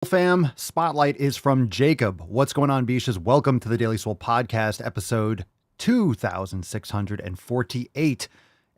Fam, spotlight is from Jacob. What's going on, Beaches? Welcome to the Daily Swole podcast, episode 2648.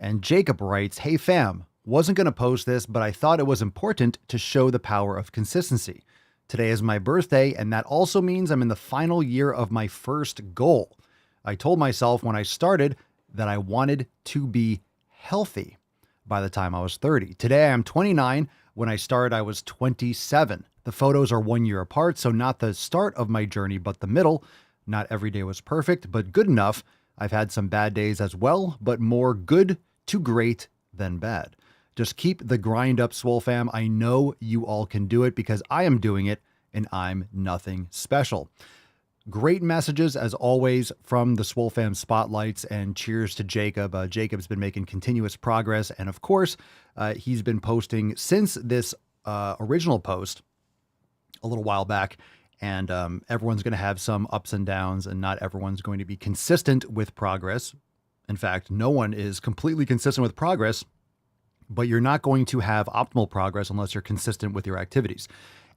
And Jacob writes, "Hey fam, wasn't going to post this, but I thought it was important to show the power of consistency. Today is my birthday, and that also means I'm in the final year of my first goal. I told myself when I started that I wanted to be healthy by the time I was 30. Today I'm 29. When I started, I was 27. The photos are 1 year apart, so not the start of my journey, but the middle. Not every day was perfect, but good enough. I've had some bad days as well, but more good to great than bad. Just keep the grind up, Swole fam. I know you all can do it because I am doing it and I'm nothing special." Great messages, as always, from the Swole fam spotlights, and cheers to Jacob. Jacob's been making continuous progress, and of course, he's been posting since this original post a little while back, and everyone's going to have some ups and downs, and not everyone's going to be consistent with progress. In fact, no one is completely consistent with progress, but you're not going to have optimal progress unless you're consistent with your activities.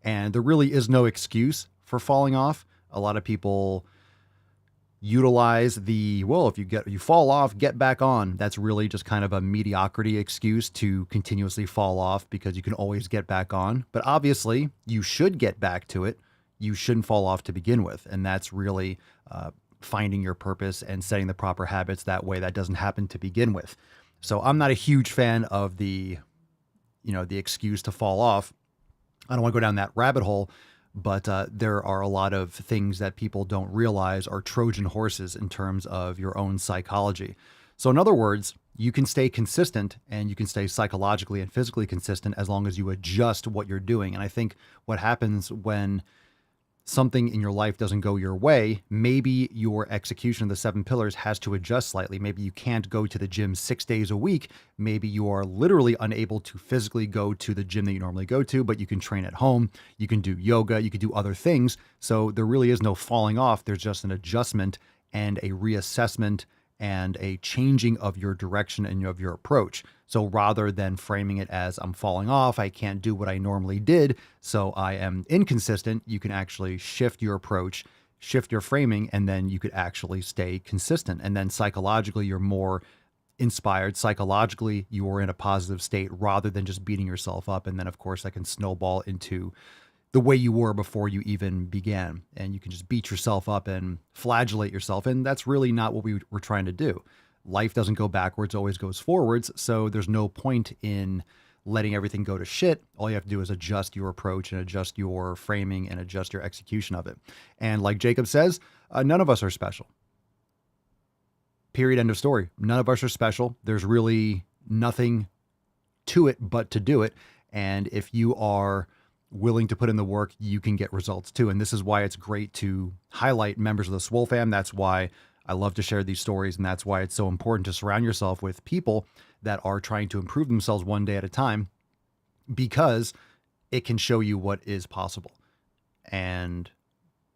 And there really is no excuse for falling off. A lot of people utilize if you fall off, get back on. That's really just kind of a mediocrity excuse to continuously fall off because you can always get back on. But obviously, you should get back to it. You shouldn't fall off to begin with. And that's really finding your purpose and setting the proper habits. That way that doesn't happen to begin with. So I'm not a huge fan of the excuse to fall off. I don't want to go down that rabbit hole. But there are a lot of things that people don't realize are Trojan horses in terms of your own psychology. So in other words, you can stay consistent and you can stay psychologically and physically consistent as long as you adjust what you're doing. And I think what happens when something in your life doesn't go your way, maybe your execution of the 7 pillars has to adjust slightly. Maybe you can't go to the gym 6 days a week. Maybe you are literally unable to physically go to the gym that you normally go to, but you can train at home. You can do yoga. You can do other things. So there really is no falling off. There's just an adjustment and a reassessment and a changing of your direction and of your approach. So rather than framing it as I'm falling off, I can't do what I normally did, so I am inconsistent, you can actually shift your approach, shift your framing, and then you could actually stay consistent. And then psychologically, you're more inspired. Psychologically, you are in a positive state rather than just beating yourself up. And then, of course, that can snowball into the way you were before you even began. And you can just beat yourself up and flagellate yourself. And that's really not what we were trying to do. Life doesn't go backwards, always goes forwards. So there's no point in letting everything go to shit. All you have to do is adjust your approach and adjust your framing and adjust your execution of it. And like Jacob says, none of us are special. Period. End of story. None of us are special. There's really nothing to it but to do it. And if you are willing to put in the work, you can get results too. And this is why it's great to highlight members of the Swole fam. That's why I love to share these stories. And that's why it's so important to surround yourself with people that are trying to improve themselves one day at a time, because it can show you what is possible. And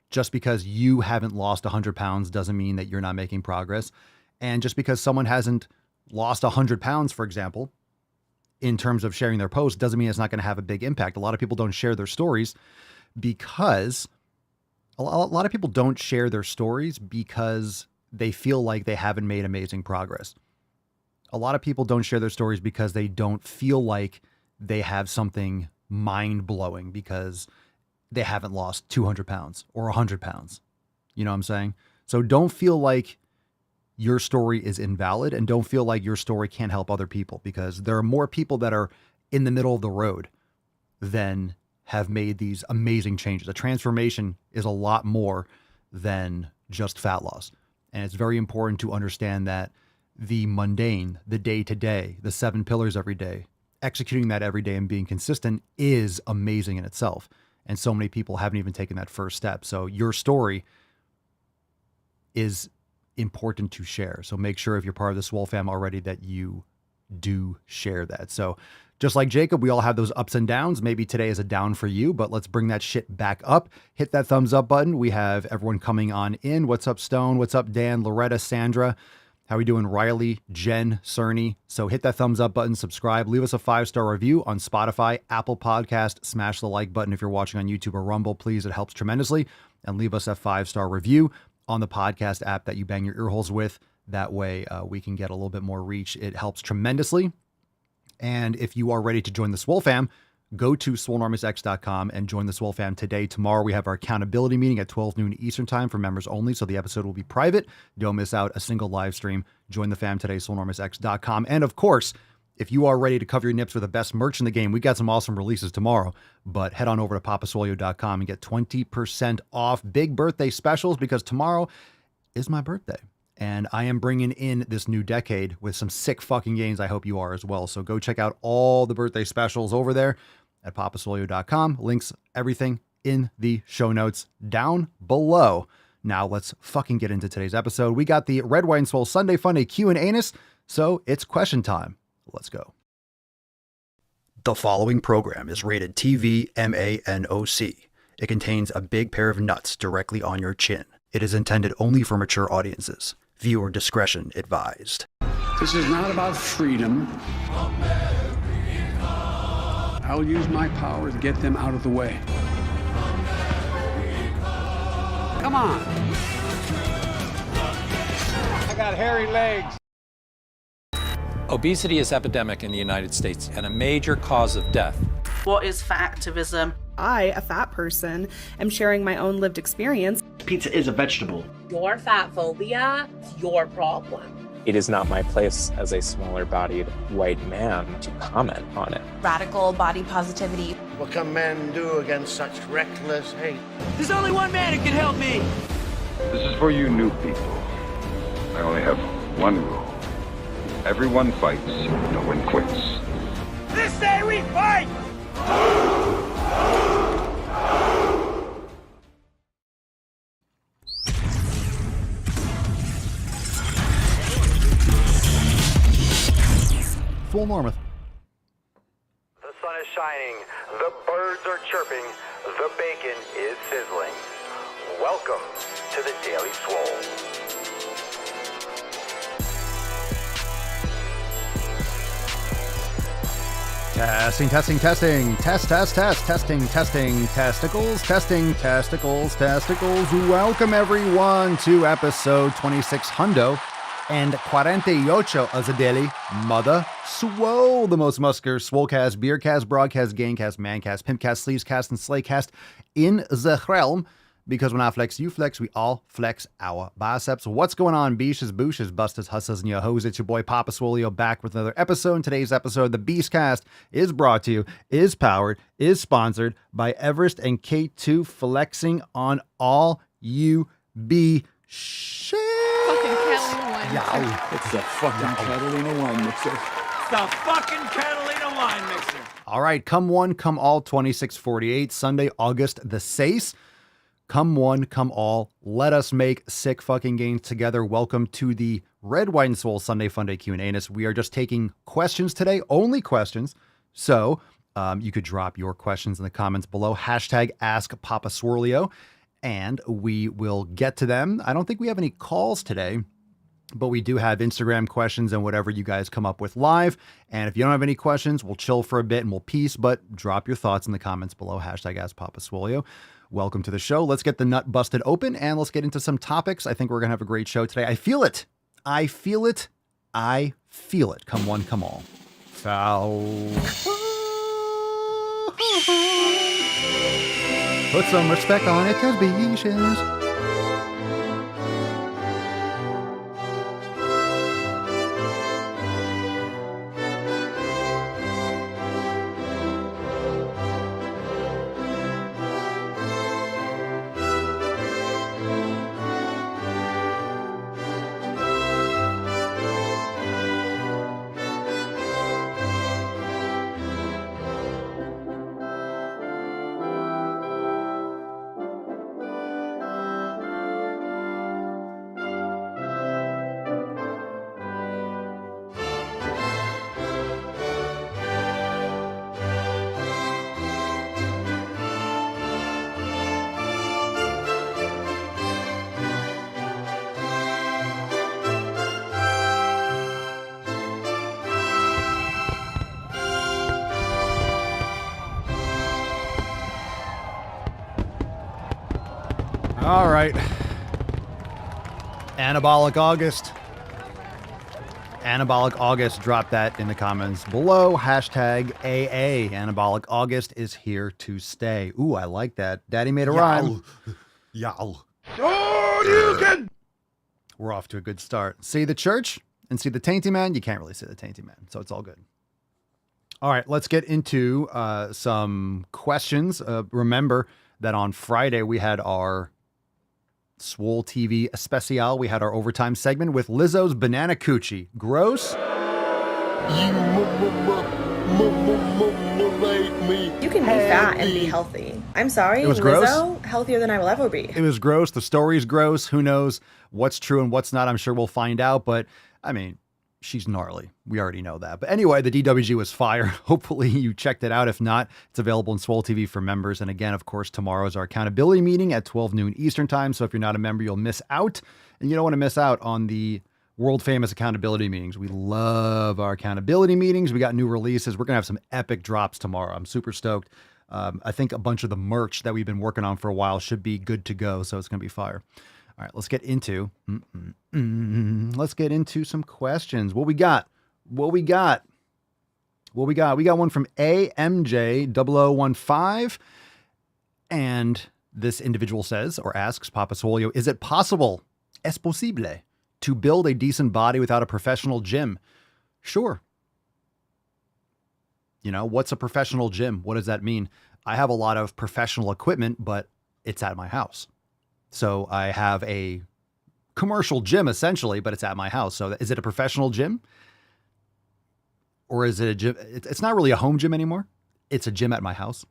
just because you haven't lost 100 pounds doesn't mean that you're not making progress. And just because someone hasn't lost 100 pounds, for example, in terms of sharing their post, doesn't mean it's not going to have a big impact. A lot of people don't share their stories because a lot of people don't share their stories because they feel like they haven't made amazing progress. A lot of people don't share their stories because they don't feel like they have something mind-blowing because they haven't lost 200 pounds or 100 pounds. You know what I'm saying? So don't feel like your story is invalid, and don't feel like your story can't help other people, because there are more people that are in the middle of the road than have made these amazing changes. A transformation is a lot more than just fat loss. And it's very important to understand that the mundane, the day-to-day, the 7 pillars every day, executing that every day and being consistent is amazing in itself. And so many people haven't even taken that first step. So your story is important to share. So make sure, if you're part of the Swole fam already, that you do share that. So just like Jacob, we all have those ups and downs. Maybe today is a down for you, but let's bring that shit back up. Hit that thumbs up button. We have everyone coming on in. What's up, Stone? What's up, Dan, Loretta, Sandra? How we doing, Riley, Jen, Cerny? So hit that thumbs up button, subscribe, leave us a 5-star review on Spotify, Apple Podcast, smash the like button if you're watching on YouTube or Rumble, please. It helps tremendously. And leave us a 5-star review on the podcast app that you bang your ear holes with. That way we can get a little bit more reach. It helps tremendously. And if you are ready to join the Swole fam, go to swolenormousx.com and join the Swole fam today. Tomorrow we have our accountability meeting at 12 noon Eastern time for members only. So the episode will be private. Don't miss out a single live stream. Join the fam today, swolenormousx.com. And of course, if you are ready to cover your nips for the best merch in the game, we got some awesome releases tomorrow, but head on over to papaswolio.com and get 20% off big birthday specials because tomorrow is my birthday. And I am bringing in this new decade with some sick fucking games. I hope you are as well. So go check out all the birthday specials over there at papaswolio.com. Links, everything in the show notes down below. Now let's fucking get into today's episode. We got the Red, White, and Swole Sunday Funday Q&A, so it's question time. Let's go. The following program is rated TV MANOC. It contains a big pair of nuts directly on your chin. It is intended only for mature audiences. Viewer discretion advised. This is not about freedom. I'll use my power to get them out of the way. Come on. I got hairy legs. Obesity is epidemic in the United States and a major cause of death. What is fat activism? I, a fat person, am sharing my own lived experience. Pizza is a vegetable. Your fat phobia is your problem. It is not my place as a smaller-bodied white man to comment on it. Radical body positivity. What can men do against such reckless hate? There's only one man who can help me. This is for you new people. I only have one rule. Everyone fights, no one quits. This day we fight! Full Normuth. The sun is shining, the birds are chirping, the bacon is sizzling. Welcome to the Daily Swole. Testing. Testing, testicles. Welcome everyone to episode 2600 and 48 of the Daily Mother Swole, the most muscular swolecast, beercast, broadcast, gangcast, mancast, pimpcast, sleevescast, and slaycast in the realm. Because when I flex, you flex, we all flex our biceps. What's going on, beaches, booshes, busters, hustlers, and yo hoes? It's your boy Papa Swolio back with another episode. In today's episode, the Beastcast is brought to you, is powered, is sponsored by Everest and K2, flexing on all you be shit. Fucking Catalina wine mixer. It's the fucking Catalina wine mixer. It's the fucking Catalina wine mixer. All right, come one, come all, 2648, Sunday, August the 6th. Come one, come all. Let us make sick fucking gains together. Welcome to the Red, White, and Swole Sunday Funday Q&A. We are just taking questions today, only questions. So you could drop your questions in the comments below. Hashtag Ask Papa Swirlio, and we will get to them. I don't think we have any calls today, but we do have Instagram questions and whatever you guys come up with live. And if you don't have any questions, we'll chill for a bit and we'll peace, but drop your thoughts in the comments below. Hashtag Ask Papa Swirlio. Welcome to the show. Let's get the nut busted open and let's get into some topics. I think we're going to have a great show today. I feel it. I feel it. I feel it. Come one, come all. Foul. Put some respect on it, cause beaches. All right. Anabolic August. Anabolic August. Drop that in the comments below. Hashtag AA. Anabolic August is here to stay. Ooh, I like that. Daddy made a rhyme. Yow. So you can. We're off to a good start. See the church and see the tainty man? You can't really see the tainty man, so it's all good. All right, let's get into some questions. Remember that on Friday we had our Swole TV Especial. We had our overtime segment with Lizzo's Banana Coochie. Gross? You can be fat and be healthy. I'm sorry, It was Lizzo, gross. healthier than I will ever be. It was gross. The story's gross. Who knows what's true and what's not? I'm sure we'll find out. But, I mean, she's gnarly. We already know that. But anyway, the DWG was fire. Hopefully you checked it out. If not, it's available in Swole TV for members. And again, of course, tomorrow is our accountability meeting at 12 noon Eastern time. So if you're not a member, you'll miss out. And you don't want to miss out on the world famous accountability meetings. We love our accountability meetings. We got new releases. We're going to have some epic drops tomorrow. I'm super stoked. I think a bunch of the merch that we've been working on for a while should be good to go. So it's going to be fire. All right, let's get into some questions. What we got? We got one from AMJ0015. And this individual says or asks, Papa Swolio, is it possible, es posible, to build a decent body without a professional gym? Sure. You know, what's a professional gym? What does that mean? I have a lot of professional equipment, but it's at my house. So I have a commercial gym essentially, but it's at my house. So is it a professional gym? Or is it a gym? It's not really a home gym anymore. It's a gym at my house.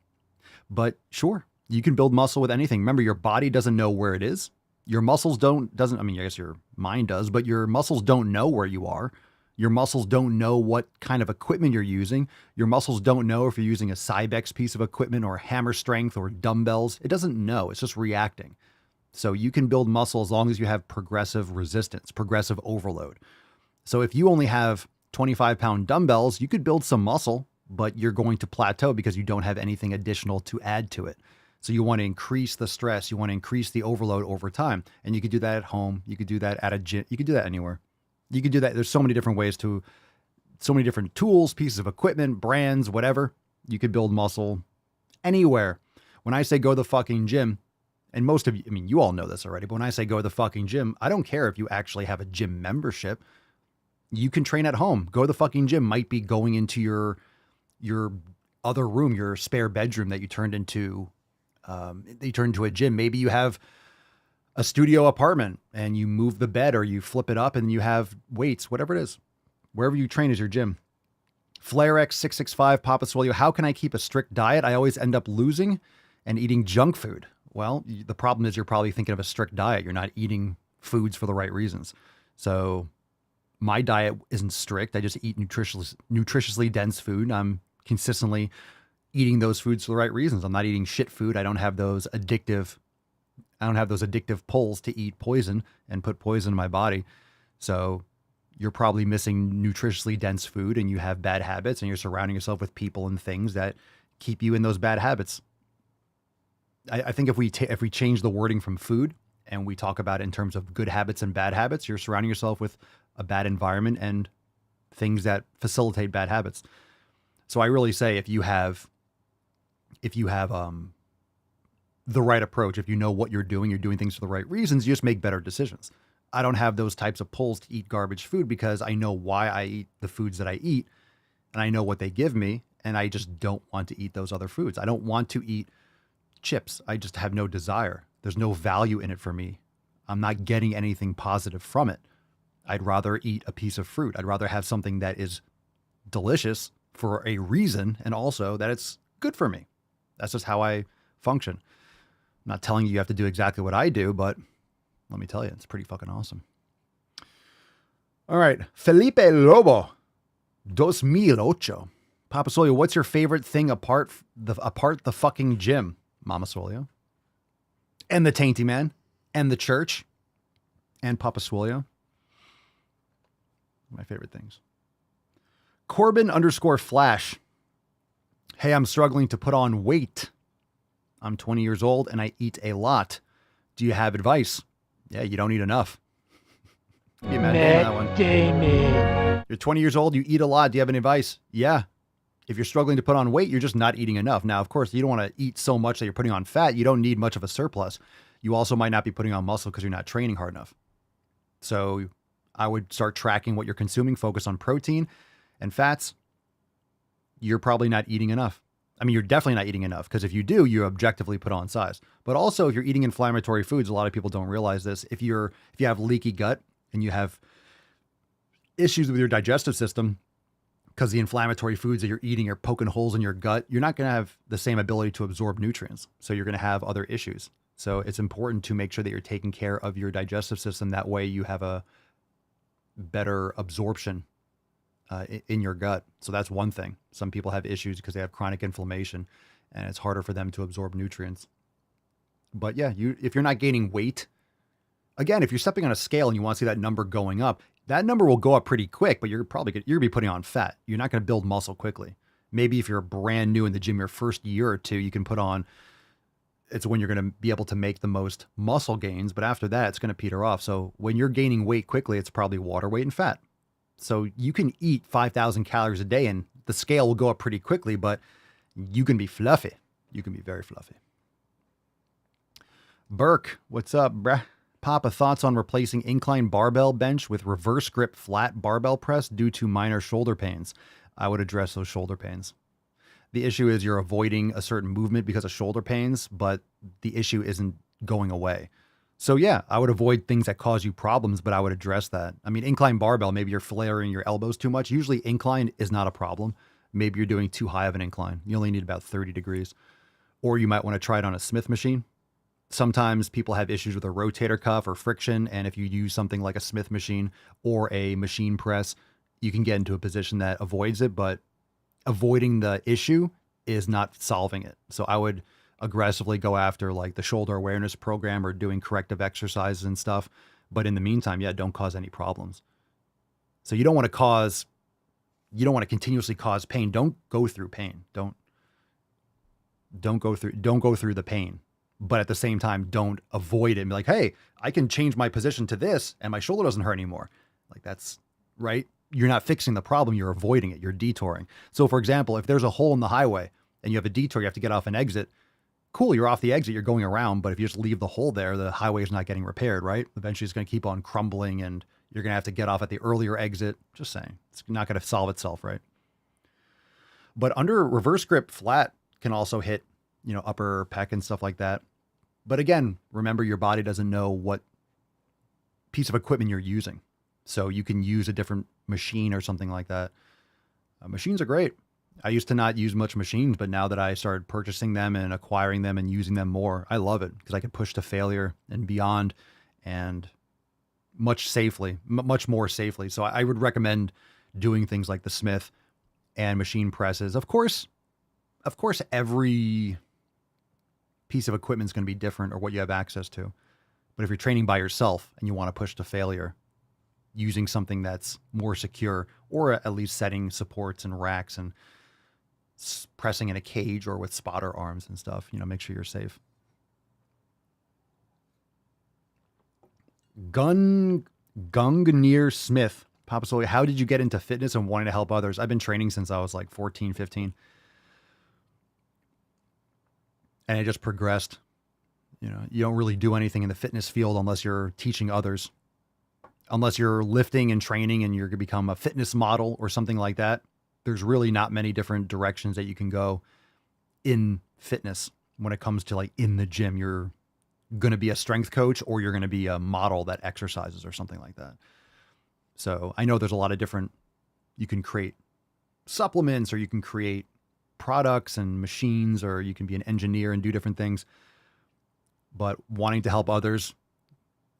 But sure, you can build muscle with anything. Remember, your body doesn't know where it is. Your muscles I guess your mind does, but your muscles don't know where you are. Your muscles don't know what kind of equipment you're using. Your muscles don't know if you're using a Cybex piece of equipment or hammer strength or dumbbells. It doesn't know. It's just reacting. So you can build muscle as long as you have progressive resistance, progressive overload. So if you only have 25-pound dumbbells, you could build some muscle, but you're going to plateau because you don't have anything additional to add to it. So you want to increase the stress. You want to increase the overload over time. And you could do that at home. You could do that at a gym. You could do that anywhere. You could do that. There's so many different ways so many different tools, pieces of equipment, brands, whatever. You could build muscle anywhere. When I say go to the fucking gym, and most of you, I mean, you all know this already, but when I say go to the fucking gym, I don't care if you actually have a gym membership. You can train at home. Go to the fucking gym might be going into your other room, your spare bedroom that you turned into a gym. Maybe you have a studio apartment and you move the bed or you flip it up and you have weights, whatever it is. Wherever you train is your gym. FlareX665, Papa Swolio, how can I keep a strict diet? I always end up losing and eating junk food. Well, the problem is you're probably thinking of a strict diet. You're not eating foods for the right reasons. So my diet isn't strict. I just eat nutritiously dense food. I'm consistently eating those foods for the right reasons. I'm not eating shit food. I don't have those addictive pulls to eat poison and put poison in my body. So you're probably missing nutritiously dense food and you have bad habits and you're surrounding yourself with people and things that keep you in those bad habits. I think if we change the wording from food and we talk about it in terms of good habits and bad habits, you're surrounding yourself with a bad environment and things that facilitate bad habits. So I really say if you have the right approach, if you know what you're doing things for the right reasons, you just make better decisions. I don't have those types of pulls to eat garbage food because I know why I eat the foods that I eat and I know what they give me. And I just don't want to eat those other foods. I don't want to eat chips. I just have no desire. There's no value in it for me. I'm not getting anything positive from it. I'd rather eat a piece of fruit. I'd rather have something that is delicious for a reason and also that it's good for me. That's just how I function. I'm not telling you have to do exactly what I do, but let me tell you, it's pretty fucking awesome. All right. Felipe Lobo, 2008. Papa Swolio, what's your favorite thing apart the fucking gym? Mama Swolio. And the Tainty Man. And the church. And Papa Swolio. My favorite things. Corbin_Flash. Hey, I'm struggling to put on weight. I'm 20 years old and I eat a lot. Do you have advice? Yeah, you don't eat enough. Be mad at that one. Damon. You're 20 years old, you eat a lot. Do you have any advice? Yeah. If you're struggling to put on weight, you're just not eating enough. Now, of course, you don't want to eat so much that you're putting on fat. You don't need much of a surplus. You also might not be putting on muscle because you're not training hard enough. So I would start tracking what you're consuming, focus on protein and fats. You're probably not eating enough. I mean, you're definitely not eating enough because if you do, you objectively put on size. But also, if you're eating inflammatory foods, a lot of people don't realize this. If you have leaky gut and you have issues with your digestive system because the inflammatory foods that you're eating are poking holes in your gut, you're not going to have the same ability to absorb nutrients. So you're going to have other issues. So it's important to make sure that you're taking care of your digestive system. That way you have a better absorption in your gut. So that's one thing. Some people have issues because they have chronic inflammation and it's harder for them to absorb nutrients. But yeah, if you're not gaining weight, again, if you're stepping on a scale and you want to see that number going up, that number will go up pretty quick, but you're going to be putting on fat. You're not going to build muscle quickly. Maybe if you're brand new in the gym your first year or two, you can put on, it's when you're going to be able to make the most muscle gains. But after that, it's going to peter off. So when you're gaining weight quickly, it's probably water weight and fat. So you can eat 5,000 calories a day and the scale will go up pretty quickly, but you can be fluffy. You can be very fluffy. Burke, what's up, bruh? Papa, thoughts on replacing incline barbell bench with reverse grip flat barbell press due to minor shoulder pains? I would address those shoulder pains. The issue is you're avoiding a certain movement because of shoulder pains, but the issue isn't going away. So yeah, I would avoid things that cause you problems, but I would address that. I mean, incline barbell, maybe you're flaring your elbows too much. Usually incline is not a problem. Maybe you're doing too high of an incline. You only need about 30 degrees. Or you might want to try it on a Smith machine. Sometimes people have issues with a rotator cuff or friction. And if you use something like a Smith machine or a machine press, you can get into a position that avoids it, but avoiding the issue is not solving it. So I would aggressively go after like the shoulder awareness program or doing corrective exercises and stuff. But in the meantime, yeah, don't cause any problems. So you don't want to continuously cause pain. Don't go through pain. Don't go through the pain. But at the same time, don't avoid it and be like, hey, I can change my position to this and my shoulder doesn't hurt anymore. Like that's right. You're not fixing the problem. You're avoiding it. You're detouring. So for example, if there's a hole in the highway and you have a detour, you have to get off an exit. Cool. You're off the exit. You're going around. But if you just leave the hole there, the highway is not getting repaired, right? Eventually it's going to keep on crumbling and you're going to have to get off at the earlier exit. Just saying. It's not going to solve itself, right? But under reverse grip flat can also hit, upper pec and stuff like that. But again, remember your body doesn't know what piece of equipment you're using. So you can use a different machine or something like that. Machines are great. I used to not use much machines, but now that I started purchasing them and acquiring them and using them more, I love it because I can push to failure and beyond and much more safely. So I would recommend doing things like the Smith and machine presses. Of course, every piece of equipment is going to be different or what you have access to. But if you're training by yourself and you want to push to failure, using something that's more secure or at least setting supports and racks and pressing in a cage or with spotter arms and stuff, make sure you're safe. Gungnir Smith, Papa Swolio, how did you get into fitness and wanting to help others? I've been training since I was like 14, 15. And it just progressed. You don't really do anything in the fitness field unless you're teaching others. Unless you're lifting and training and you're going to become a fitness model or something like that. There's really not many different directions that you can go in fitness when it comes to like in the gym. You're going to be a strength coach or you're going to be a model that exercises or something like that. So I know there's a lot of different, you can create supplements or you can create products and machines, or you can be an engineer and do different things. But wanting to help others,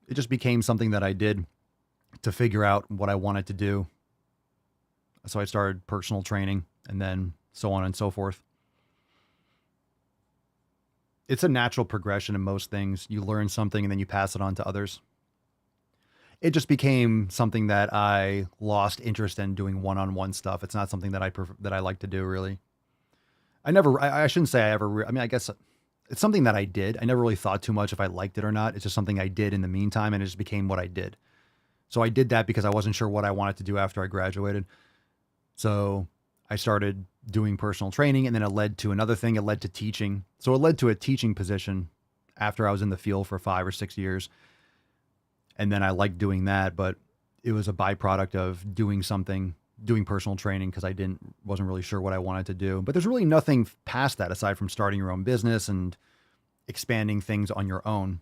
it just became something that I did to figure out what I wanted to do. So I started personal training and then so on and so forth. It's a natural progression in most things. You learn something and then you pass it on to others. It just became something that I lost interest in doing one-on-one stuff. It's not something that I like to do really. I shouldn't say I ever, I mean, I guess it's something that I did. I never really thought too much if I liked it or not. It's just something I did in the meantime, and it just became what I did. So I did that because I wasn't sure what I wanted to do after I graduated. So I started doing personal training, and then it led to another thing. It led to teaching. So it led to a teaching position after I was in the field for 5 or 6 years. And then I liked doing that, but it was a byproduct of doing personal training because I wasn't really sure what I wanted to do. But there's really nothing past that aside from starting your own business and expanding things on your own.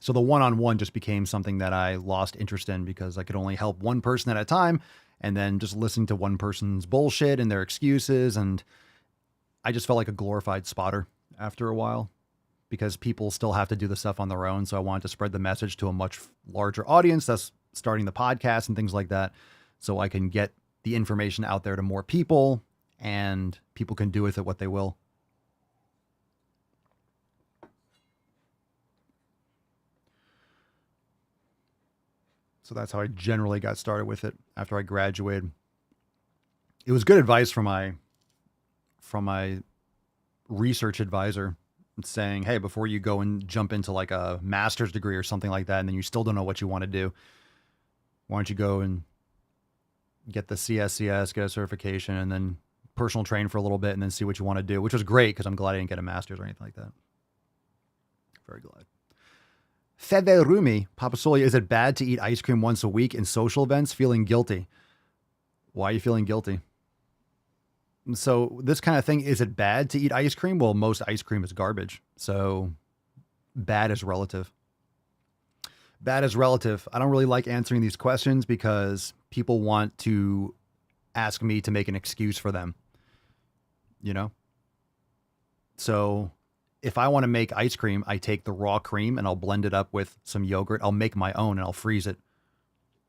So the one-on-one just became something that I lost interest in because I could only help one person at a time, and then just listening to one person's bullshit and their excuses. And I just felt like a glorified spotter after a while because people still have to do the stuff on their own. So I wanted to spread the message to a much larger audience that's starting the podcast and things like that. So I can get the information out there to more people, and people can do with it what they will. So that's how I generally got started with it after I graduated. It was good advice from my research advisor saying, hey, before you go and jump into like a master's degree or something like that, and then you still don't know what you want to do, why don't you go and get the CSCS, get a certification, and then personal train for a little bit and then see what you want to do, which was great because I'm glad I didn't get a master's or anything like that. Very glad. Federumi, Papa Swolio, is it bad to eat ice cream once a week in social events? Feeling guilty. Why are you feeling guilty? So this kind of thing, is it bad to eat ice cream? Well, most ice cream is garbage. So bad is relative. Bad is relative. I don't really like answering these questions because people want to ask me to make an excuse for them. You know? So if I want to make ice cream, I take the raw cream and I'll blend it up with some yogurt. I'll make my own and I'll freeze it.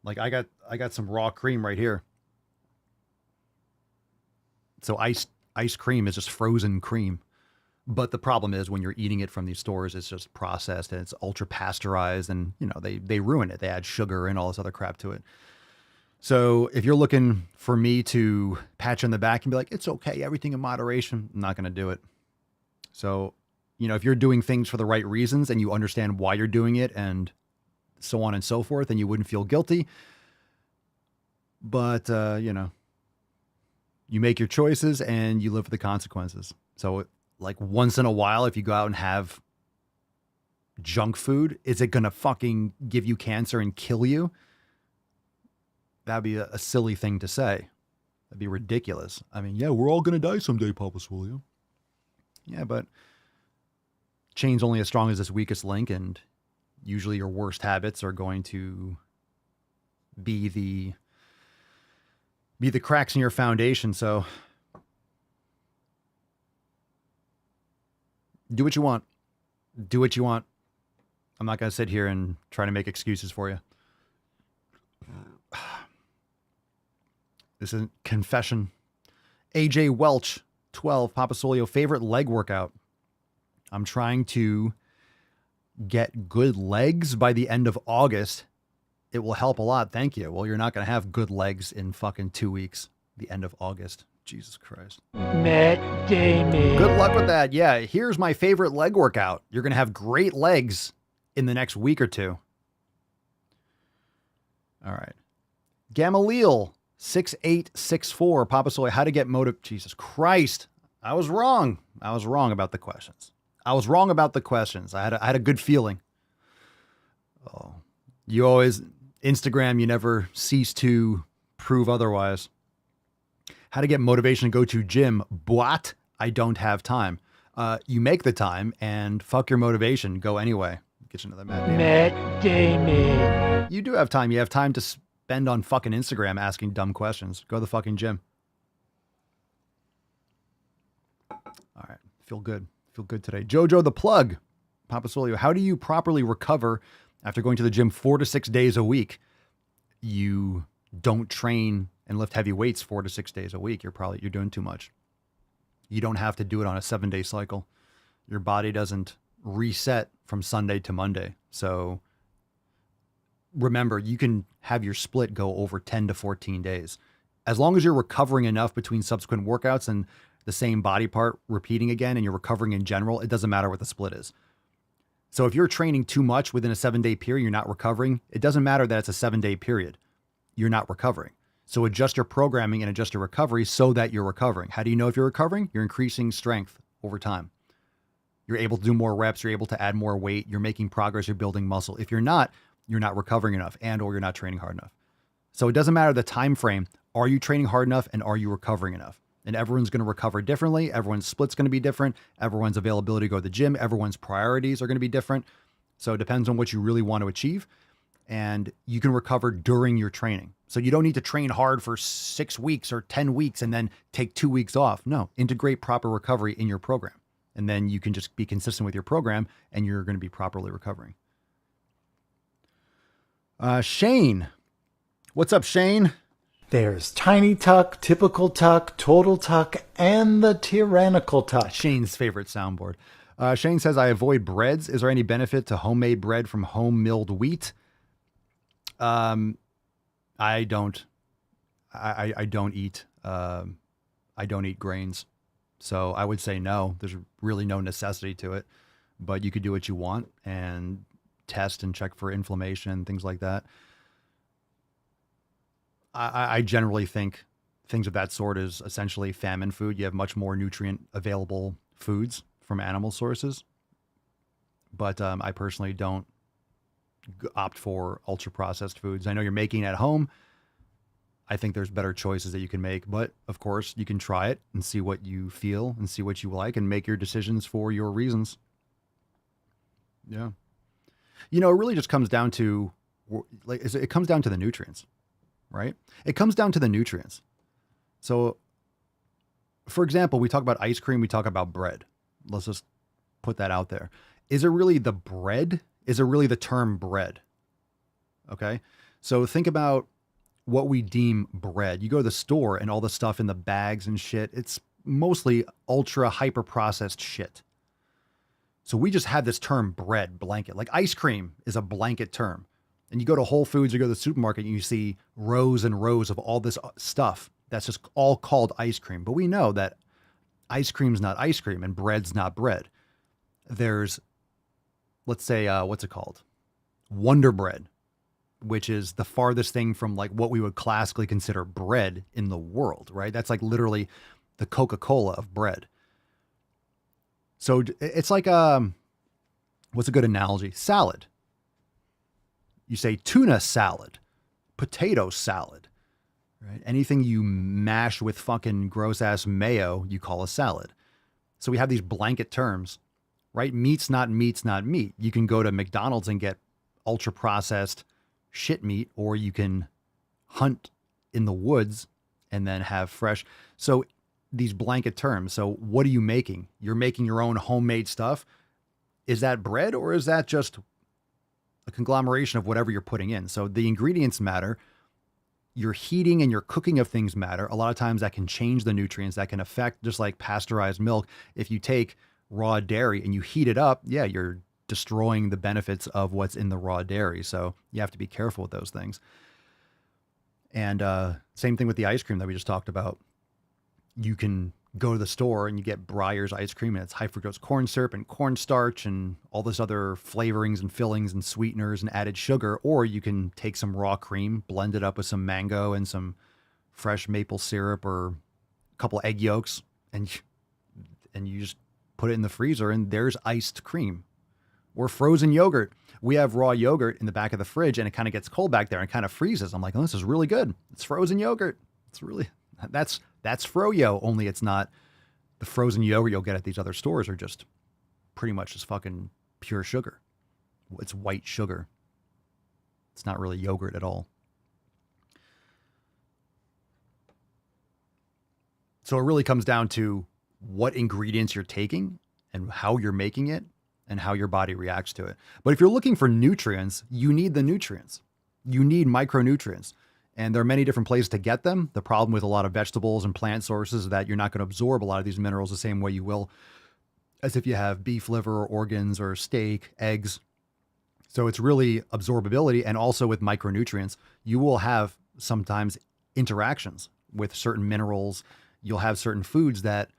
Like I got some raw cream right here. So ice cream is just frozen cream. But the problem is when you're eating it from these stores, it's just processed and it's ultra pasteurized, and they ruin it. They add sugar and all this other crap to it. So if you're looking for me to pat you on the back and be like, it's okay, everything in moderation, I'm not going to do it. So, if you're doing things for the right reasons and you understand why you're doing it and so on and so forth, then you wouldn't feel guilty. But, you make your choices and you live with the consequences. So like once in a while, if you go out and have junk food, is it going to fucking give you cancer and kill you? That'd be a silly thing to say. That'd be ridiculous. I mean, yeah, we're all going to die someday, Papa Swolio. Yeah, but chain's only as strong as its weakest link, and usually your worst habits are going to be the cracks in your foundation. So do what you want. Do what you want. I'm not going to sit here and try to make excuses for you. This is confession. AJ Welch, 12, Papa Swolio, favorite leg workout. I'm trying to get good legs by the end of August. It will help a lot. Thank you. Well, you're not going to have good legs in fucking 2 weeks, the end of August. Jesus Christ. Matt Damon. Good luck with that. Yeah, here's my favorite leg workout. You're going to have great legs in the next week or two. All right. Gamaliel, 6864, Papa Swolio, how to get motive. Jesus Christ. I was wrong. I was wrong about the questions. I had a good feeling. Oh, you always, Instagram, you never cease to prove otherwise. How to get motivation to go to gym. What? I don't have time. You make the time and fuck your motivation. Go anyway. Get you another Matt Damon. You do have time. You have time to spend on fucking Instagram asking dumb questions. Go to the fucking gym. All right. Feel good. Feel good today. Jojo the Plug. Papa Swolio, how do you properly recover after going to the gym 4 to 6 days a week? You don't train and lift heavy weights 4 to 6 days a week. You're doing too much. You don't have to do it on a 7-day cycle. Your body doesn't reset from Sunday to Monday. So remember, you can have your split go over 10 to 14 days. As long as you're recovering enough between subsequent workouts and the same body part repeating again and you're recovering in general, it doesn't matter what the split is. So if you're training too much within a 7-day period, you're not recovering, it doesn't matter that it's a 7-day period. You're not recovering. So adjust your programming and adjust your recovery so that you're recovering. How do you know if you're recovering? You're increasing strength over time. You're able to do more reps. You're able to add more weight. You're making progress. You're building muscle. If you're not recovering enough and or you're not training hard enough. So it doesn't matter the time frame. Are you training hard enough and are you recovering enough? And everyone's going to recover differently. Everyone's split's going to be different. Everyone's availability to go to the gym. Everyone's priorities are going to be different. So it depends on what you really want to achieve. And you can recover during your training. So you don't need to train hard for 6 weeks or 10 weeks and then take 2 weeks off. No, integrate proper recovery in your program. And then you can just be consistent with your program and you're going to be properly recovering. Shane. What's up, Shane? There's tiny tuck, typical tuck, total tuck, and the tyrannical tuck. Shane's favorite soundboard. Shane says, I avoid breads. Is there any benefit to homemade bread from home milled wheat? I don't eat grains. So I would say no, there's really no necessity to it, but you could do what you want and test and check for inflammation and things like that. I generally think things of that sort is essentially famine food. You have much more nutrient available foods from animal sources, but I personally don't opt for ultra processed foods. I know you're making it at home. I think there's better choices that you can make, but of course you can try it and see what you feel and see what you like and make your decisions for your reasons. Yeah. You know, it really just comes down to, like, it comes down to the nutrients, right? It comes down to the nutrients. So for example, we talk about ice cream, we talk about bread. Let's just put that out there. Is it really the bread? Is it really the term bread? Okay. So think about what we deem bread. You go to the store and all the stuff in the bags and shit, it's mostly ultra hyper processed shit. So we just have this term bread blanket, like ice cream is a blanket term. And you go to Whole Foods or go to the supermarket and you see rows and rows of all this stuff that's just all called ice cream. But we know that ice cream's not ice cream and bread's not bread. There's, let's say, what's it called? Wonder Bread, which is the farthest thing from like what we would classically consider bread in the world, right? That's like literally the Coca-Cola of bread. So it's like, what's a good analogy? Salad. You say tuna salad, potato salad, right? Anything you mash with fucking gross ass mayo, you call a salad. So we have these blanket terms, right? Meat's not meat. You can go to McDonald's and get ultra processed shit meat, or you can hunt in the woods and then have fresh. So these blanket terms. So what are you making? You're making your own homemade stuff. Is that bread or is that just a conglomeration of whatever you're putting in? So the ingredients matter. Your heating and your cooking of things matter. A lot of times that can change the nutrients, that can affect, just like pasteurized milk. If you take raw dairy and you heat it up, yeah, you're destroying the benefits of what's in the raw dairy. So you have to be careful with those things. And same thing with the ice cream that we just talked about. You can go to the store and you get Breyer's ice cream and it's high fructose corn syrup and cornstarch and all this other flavorings and fillings and sweeteners and added sugar. Or you can take some raw cream, blend it up with some mango and some fresh maple syrup or a couple egg yolks, and you just put it in the freezer and there's iced cream. Or frozen yogurt. We have raw yogurt in the back of the fridge and it kind of gets cold back there and kind of freezes. I'm like, oh, this is really good. It's frozen yogurt. It's really, that's Froyo, only it's not the frozen yogurt you'll get at these other stores are just pretty much just fucking pure sugar. It's white sugar. It's not really yogurt at all. So it really comes down to what ingredients you're taking and how you're making it and how your body reacts to it. But if you're looking for nutrients, you need the nutrients. You need micronutrients. And there are many different places to get them. The problem with a lot of vegetables and plant sources is that you're not going to absorb a lot of these minerals the same way you will as if you have beef liver or organs or steak, eggs. So it's really absorbability. And also with micronutrients, you will have sometimes interactions with certain minerals. You'll have certain foods that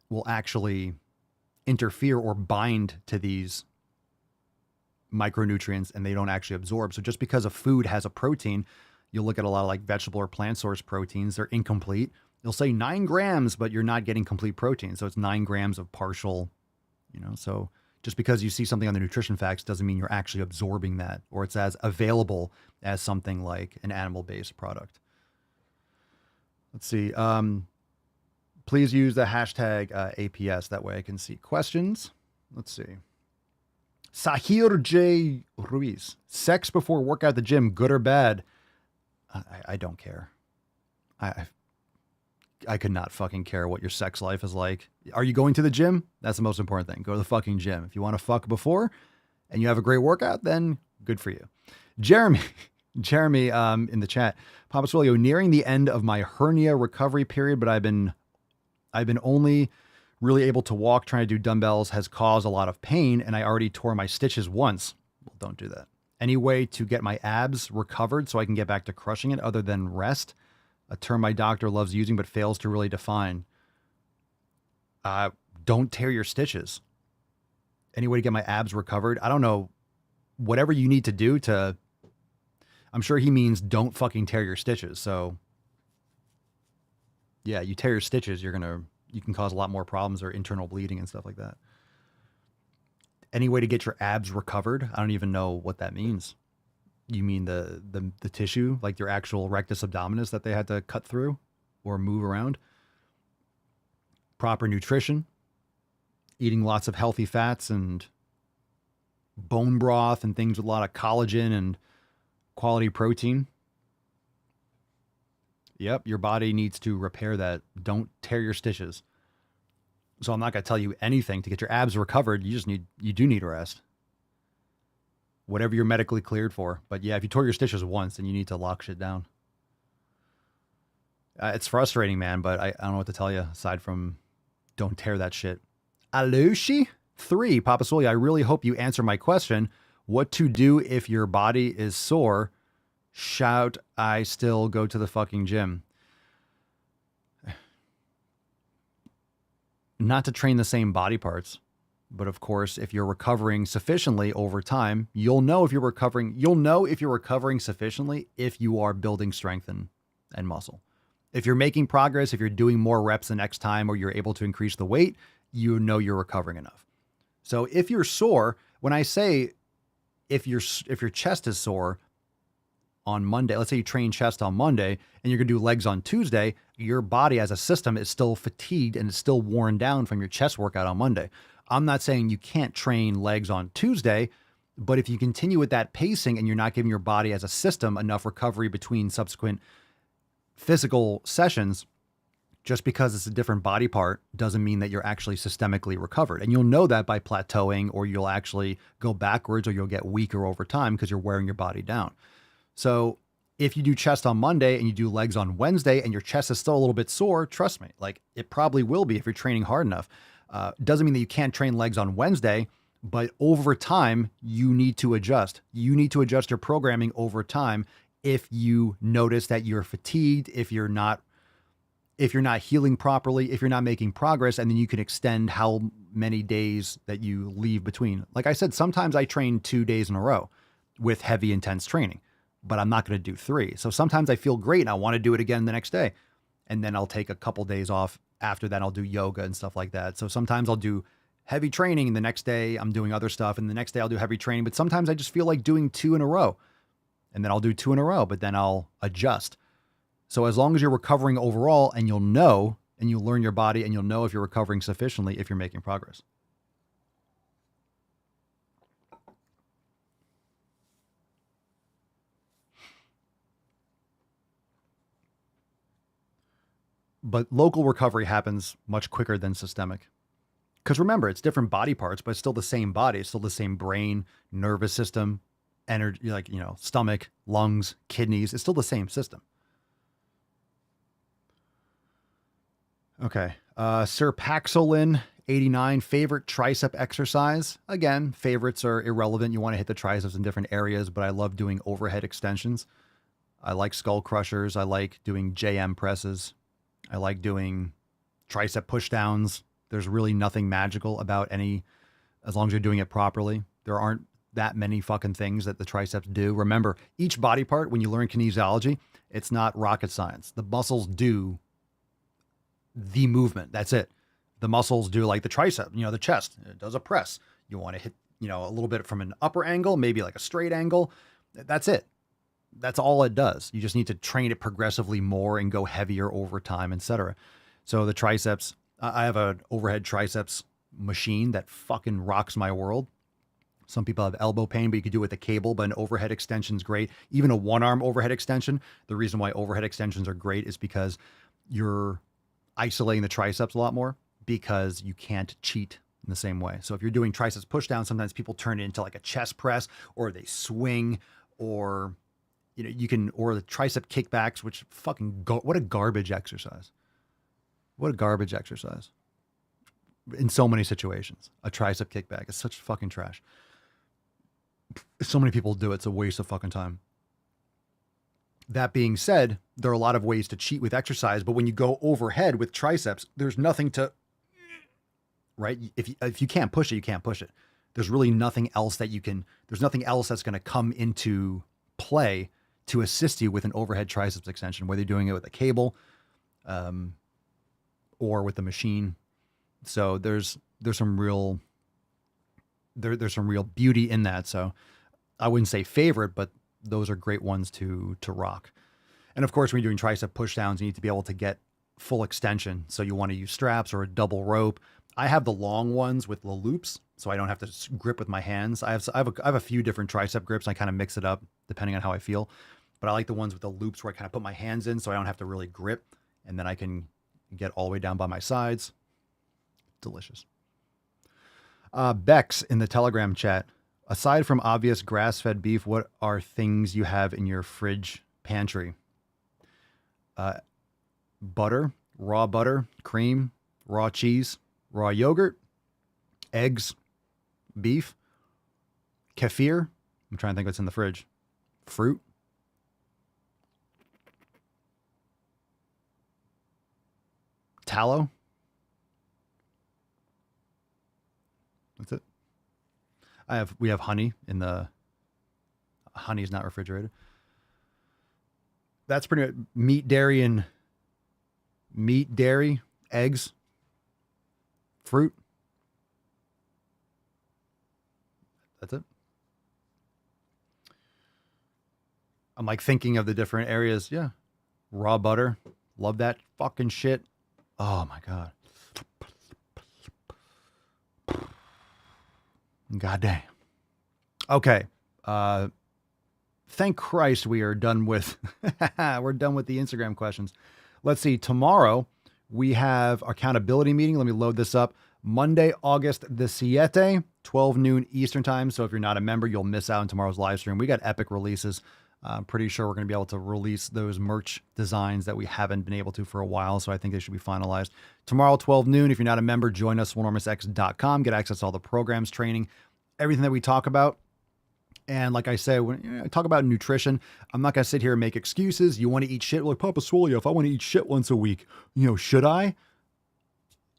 will actually interfere or bind to these micronutrients and they don't actually absorb. So just because a food has a protein, you'll look at a lot of like vegetable or plant source proteins, they're incomplete. You'll say 9 grams, but you're not getting complete protein. So it's 9 grams of partial, so just because you see something on the nutrition facts doesn't mean you're actually absorbing that or it's as available as something like an animal-based product. Let's see. Please use the hashtag APS. That way I can see questions. Let's see. Sahir J. Ruiz. Sex before workout at the gym, good or bad? I don't care. I could not fucking care what your sex life is like. Are you going to the gym? That's the most important thing. Go to the fucking gym. If you want to fuck before and you have a great workout, then good for you. Jeremy in the chat. Papa Swolio, nearing the end of my hernia recovery period, but I've been only really able to walk. Trying to do dumbbells has caused a lot of pain, and I already tore my stitches once. Well, don't do that. Any way to get my abs recovered so I can get back to crushing it other than rest? A term my doctor loves using but fails to really define. Don't tear your stitches. Any way to get my abs recovered? I don't know. Whatever you need to do to... I'm sure he means don't fucking tear your stitches. So yeah, you tear your stitches, you can cause a lot more problems or internal bleeding and stuff like that. Any way to get your abs recovered? I don't even know what that means. You mean the tissue, like your actual rectus abdominis that they had to cut through or move around? Proper nutrition, eating lots of healthy fats and bone broth and things with a lot of collagen and quality protein. Yep, your body needs to repair that. Don't tear your stitches. So I'm not going to tell you anything to get your abs recovered. You do need rest. Whatever you're medically cleared for. But yeah, if you tore your stitches once, then you need to lock shit down. It's frustrating, man, but I don't know what to tell you aside from don't tear that shit. Alushi 3, Papa Swolio, I really hope you answer my question. What to do if your body is sore? Shout, I still go to the fucking gym. Not to train the same body parts. But of course, if you're recovering sufficiently over time, you'll know if you're recovering sufficiently if you are building strength and muscle. If you're making progress, if you're doing more reps the next time, or you're able to increase the weight, you know you're recovering enough. So if you're sore, when I say if your chest is sore on Monday, let's say you train chest on Monday and you're going to do legs on Tuesday, your body as a system is still fatigued and it's still worn down from your chest workout on Monday. I'm not saying you can't train legs on Tuesday, but if you continue with that pacing and you're not giving your body as a system enough recovery between subsequent physical sessions, just because it's a different body part doesn't mean that you're actually systemically recovered. And you'll know that by plateauing, or you'll actually go backwards, or you'll get weaker over time because you're wearing your body down. So if you do chest on Monday and you do legs on Wednesday and your chest is still a little bit sore, trust me, like it probably will be if you're training hard enough. Doesn't mean that you can't train legs on Wednesday, but over time, you need to adjust. You need to adjust your programming over time if you notice that you're fatigued, if you're not healing properly, if you're not making progress, and then you can extend how many days that you leave between. Like I said, sometimes I train 2 days in a row with heavy, intense training, but I'm not going to do 3. So sometimes I feel great and I want to do it again the next day. And then I'll take a couple days off. After that, I'll do yoga and stuff like that. So sometimes I'll do heavy training and the next day I'm doing other stuff. And the next day I'll do heavy training. But sometimes I just feel like doing 2 in a row. And then I'll do 2 in a row, but then I'll adjust. So as long as you're recovering overall, and you'll know, and you'll learn your body, and you'll know if you're recovering sufficiently, if you're making progress. But local recovery happens much quicker than systemic. Because remember, it's different body parts, but it's still the same body. It's still the same brain, nervous system, energy, stomach, lungs, kidneys. It's still the same system. Okay. Sir Paxolin 89, favorite tricep exercise. Again, favorites are irrelevant. You want to hit the triceps in different areas, but I love doing overhead extensions. I like skull crushers. I like doing JM presses. I like doing tricep pushdowns, There's really nothing magical about any, as long as you're doing it properly. There aren't that many fucking things that the triceps do. Remember, each body part, when you learn kinesiology, it's not rocket science. The muscles do the movement. That's it. The muscles do like the tricep, the chest. It does a press. You want to hit, a little bit from an upper angle, maybe like a straight angle. That's it. That's all it does. You just need to train it progressively more and go heavier over time, etc. So the triceps, I have an overhead triceps machine that fucking rocks my world. Some people have elbow pain, but you could do it with a cable, but an overhead extension is great. Even a one-arm overhead extension. The reason why overhead extensions are great is because you're isolating the triceps a lot more because you can't cheat in the same way. So if you're doing triceps push down, sometimes people turn it into like a chest press, or they swing, or or the tricep kickbacks, which what a garbage exercise. What a garbage exercise. In so many situations, a tricep kickback is such fucking trash. So many people do it. It's a waste of fucking time. That being said, there are a lot of ways to cheat with exercise, but when you go overhead with triceps, there's nothing to, right? If you can't push it, you can't push it. There's really nothing else there's nothing else that's going to come into play to assist you with an overhead triceps extension, whether you're doing it with a cable, or with the machine. So there's some real beauty in that. So I wouldn't say favorite, but those are great ones to rock. And of course, when you're doing tricep push downs, you need to be able to get full extension. So you want to use straps or a double rope. I have the long ones with the loops, so I don't have to grip with my hands. I have a few different tricep grips. I kind of mix it up depending on how I feel, but I like the ones with the loops where I kind of put my hands in so I don't have to really grip, and then I can get all the way down by my sides. Delicious. Bex in the Telegram chat. Aside from obvious grass-fed beef, what are things you have in your fridge pantry? Butter, cream, raw cheese, raw yogurt, eggs, beef, kefir. I'm trying to think what's in the fridge. Fruit. Tallow. That's it. We have honey in the, honey is not refrigerated. That's pretty much meat, dairy, eggs, fruit. That's it. I'm like thinking of the different areas. Yeah. Raw butter. Love that fucking shit. Oh my God. God damn. Okay. Thank Christ we are done with, we're done with the Instagram questions. Let's see. Tomorrow we have our accountability meeting. Let me load this up. Monday, August the 7th, 12 noon Eastern time. So if you're not a member, you'll miss out on tomorrow's live stream. We got epic releases. I'm pretty sure we're going to be able to release those merch designs that we haven't been able to for a while. So I think they should be finalized tomorrow, 12 noon. If you're not a member, join us, swolenormousx.com. Get access to all the programs, training, everything that we talk about. And like I say, when I talk about nutrition, I'm not going to sit here and make excuses. You want to eat shit? Like, Papa Swolio, if I want to eat shit once a week, should I?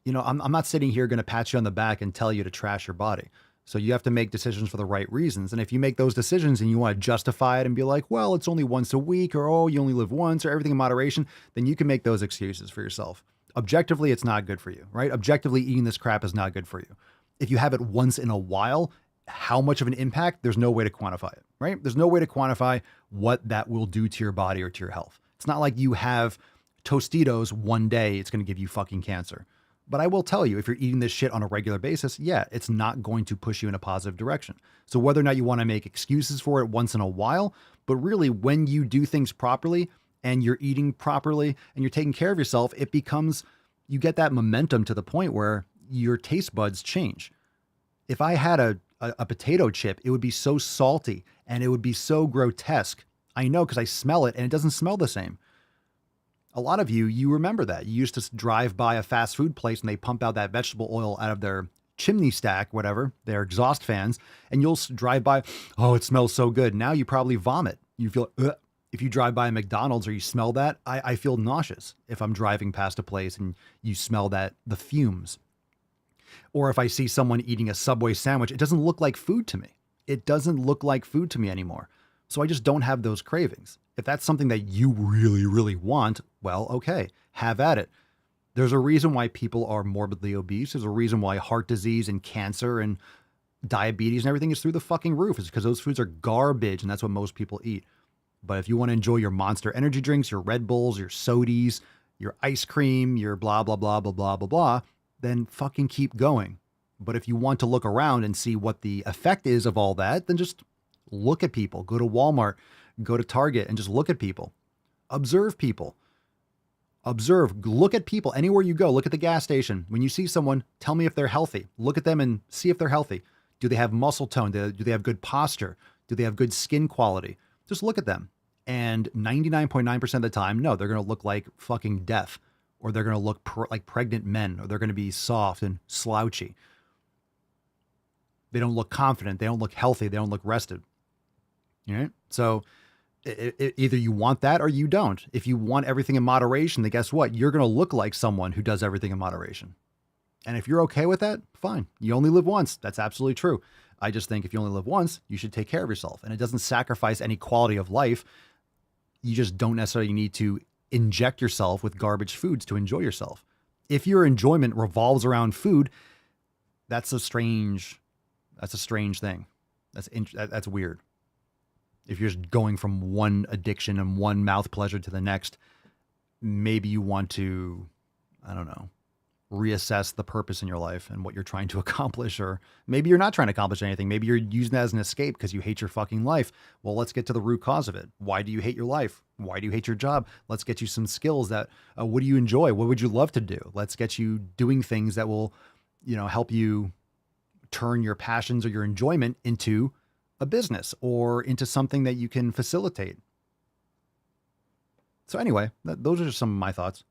I'm not sitting here going to pat you on the back and tell you to trash your body. So you have to make decisions for the right reasons. And if you make those decisions and you want to justify it and be like, well, it's only once a week, or, oh, you only live once, or everything in moderation, then you can make those excuses for yourself. Objectively, it's not good for you, right? Objectively, eating this crap is not good for you. If you have it once in a while, how much of an impact, there's no way to quantify it, right? There's no way to quantify what that will do to your body or to your health. It's not like you have Tostitos one day, it's going to give you fucking cancer. But I will tell you, if you're eating this shit on a regular basis, yeah, it's not going to push you in a positive direction. So whether or not you want to make excuses for it once in a while, but really when you do things properly and you're eating properly and you're taking care of yourself, it becomes, you get that momentum to the point where your taste buds change. If I had a potato chip, it would be so salty and it would be so grotesque. I know because I smell it and it doesn't smell the same. A lot of you remember that. You used to drive by a fast food place and they pump out that vegetable oil out of their chimney stack, whatever, their exhaust fans, and you'll drive by, oh, it smells so good. Now you probably vomit. You feel, ugh. If you drive by a McDonald's or you smell that, I feel nauseous if I'm driving past a place and you smell that, the fumes. Or if I see someone eating a Subway sandwich, it doesn't look like food to me. It doesn't look like food to me anymore. So I just don't have those cravings. If that's something that you really, really want, well, okay, have at it. There's a reason why people are morbidly obese. There's a reason why heart disease and cancer and diabetes and everything is through the fucking roof. It's because those foods are garbage, and that's what most people eat. But if you want to enjoy your Monster energy drinks, your Red Bulls, your sodies, your ice cream, your blah, blah, blah, blah, blah, blah, blah, then fucking keep going. But if you want to look around and see what the effect is of all that, then just look at people. Go to Walmart, go to Target, and just look at people. Observe people. Observe, look at people anywhere you go. Look at the gas station. When you see someone, tell me if they're healthy. Look at them and see if they're healthy. Do they have muscle tone? Do they have good posture? Do they have good skin quality? Just look at them. And 99.9% of the time, no, they're going to look like fucking death, or they're going to look like pregnant men, or they're going to be soft and slouchy. They don't look confident. They don't look healthy. They don't look rested. All right. So either you want that or you don't. If you want everything in moderation, then guess what? You're going to look like someone who does everything in moderation. And if you're okay with that, fine. You only live once. That's absolutely true. I just think if you only live once, you should take care of yourself. And it doesn't sacrifice any quality of life. You just don't necessarily need to inject yourself with garbage foods to enjoy yourself. If your enjoyment revolves around food, that's a strange thing. That's weird. If you're just going from one addiction and one mouth pleasure to the next, maybe you want to, I don't know, reassess the purpose in your life and what you're trying to accomplish. Or maybe you're not trying to accomplish anything. Maybe you're using that as an escape because you hate your fucking life. Well, let's get to the root cause of it. Why do you hate your life? Why do you hate your job? Let's get you some skills that, what do you enjoy? What would you love to do? Let's get you doing things that will, help you turn your passions or your enjoyment into a business or into something that you can facilitate. So anyway, those are just some of my thoughts.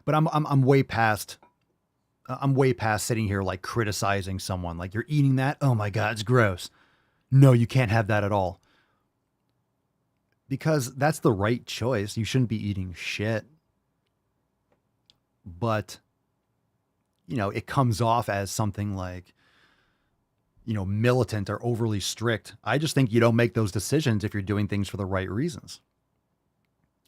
But I'm way past sitting here like criticizing someone like, you're eating that, oh my God, it's gross. No, you can't have that at all. Because that's the right choice. You shouldn't be eating shit. But it comes off as something like, militant or overly strict. I just think you don't make those decisions if you're doing things for the right reasons.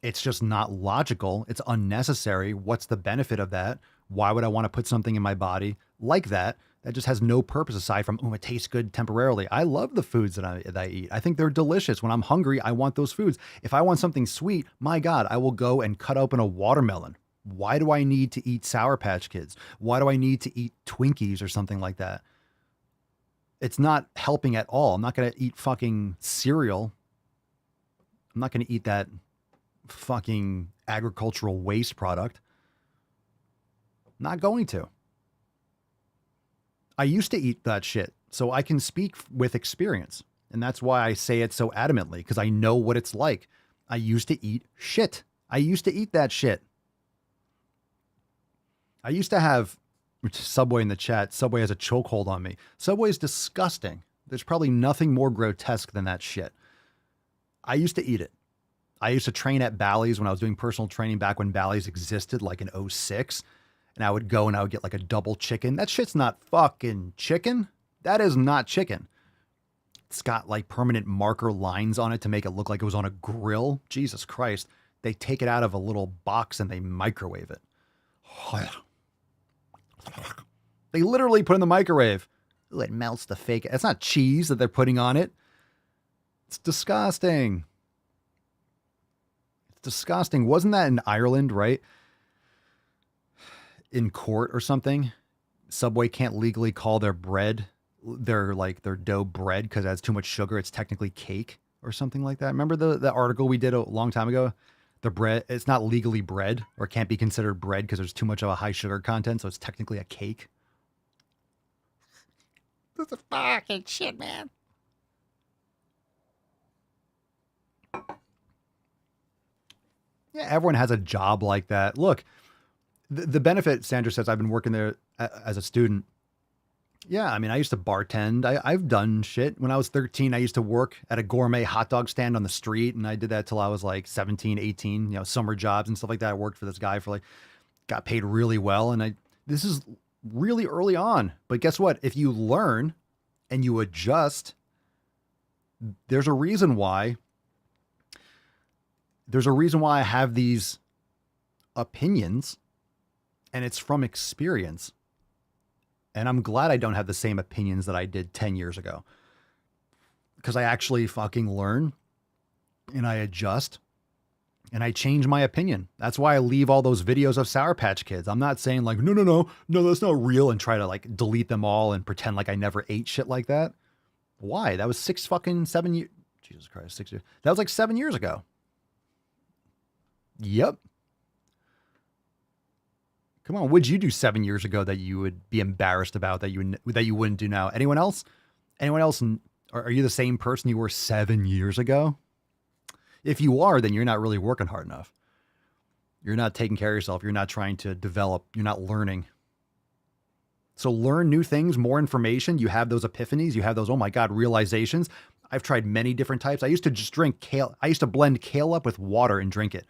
It's just not logical. It's unnecessary. What's the benefit of that? Why would I want to put something in my body like that just has no purpose aside from, it tastes good temporarily? I love the foods that I eat. I think they're delicious. When I'm hungry, I want those foods. If I want something sweet, my God, I will go and cut open a watermelon. Why do I need to eat Sour Patch Kids? Why do I need to eat Twinkies or something like that? It's not helping at all. I'm not going to eat fucking cereal. I'm not going to eat that fucking agricultural waste product. I'm not going to. I used to eat that shit, so I can speak with experience. And that's why I say it so adamantly, because I know what it's like. I used to eat shit. I used to eat that shit. I used to have Subway in the chat. Subway has a chokehold on me. Subway is disgusting. There's probably nothing more grotesque than that shit. I used to eat it. I used to train at Bally's when I was doing personal training back when Bally's existed, like in 2006. And I would go and I would get like a double chicken. That shit's not fucking chicken. That is not chicken. It's got like permanent marker lines on it to make it look like it was on a grill. Jesus Christ. They take it out of a little box and they microwave it. They literally put it in the microwave. Ooh, it melts the fake. It's not cheese that they're putting on it. It's disgusting. It's disgusting. Wasn't that in Ireland, right? In court or something? Subway can't legally call their bread, their dough bread because it has too much sugar. It's technically cake or something like that. Remember the article we did a long time ago? The bread, it's not legally bread or can't be considered bread because there's too much of a high sugar content. So it's technically a cake. This is fucking shit, man. Yeah, everyone has a job like that. Look, the benefit, Sandra says, I've been working there as a student. Yeah, I mean, I used to bartend. I've done shit. When I was 13, I used to work at a gourmet hot dog stand on the street, and I did that till I was like 17, 18, summer jobs and stuff like that. I worked for this guy for like, got paid really well. And this is really early on. But guess what? If you learn and you adjust, there's a reason why. There's a reason why I have these opinions, and it's from experience. And I'm glad I don't have the same opinions that I did 10 years ago, because I actually fucking learn and I adjust and I change my opinion. That's why I leave all those videos of Sour Patch Kids. I'm not saying like, no, that's not real, and try to like delete them all and pretend like I never ate shit like that. Why? That was 7 years. Jesus Christ, 6 years. That was like 7 years ago. Yep. Come on, what'd you do 7 years ago that you would be embarrassed about that you wouldn't do now? Anyone else? Anyone else? Are you the same person you were 7 years ago? If you are, then you're not really working hard enough. You're not taking care of yourself. You're not trying to develop. You're not learning. So learn new things, more information. You have those epiphanies. You have those, oh my God, realizations. I've tried many different types. I used to just drink kale. I used to blend kale up with water and drink it.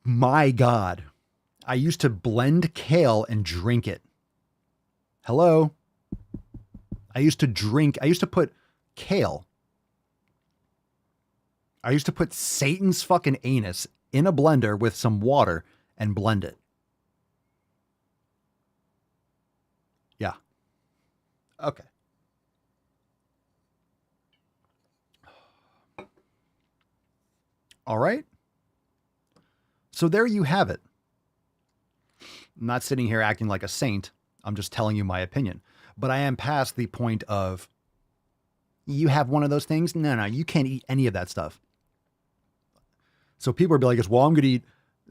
My God, I used to blend kale and drink it. Hello. I used to put kale. I used to put Satan's fucking anus in a blender with some water and blend it. Yeah. Okay. All right. So there you have it. I'm not sitting here acting like a saint. I'm just telling you my opinion. But I am past the point of, you have one of those things? No, you can't eat any of that stuff. So people are like, well, I'm going to eat,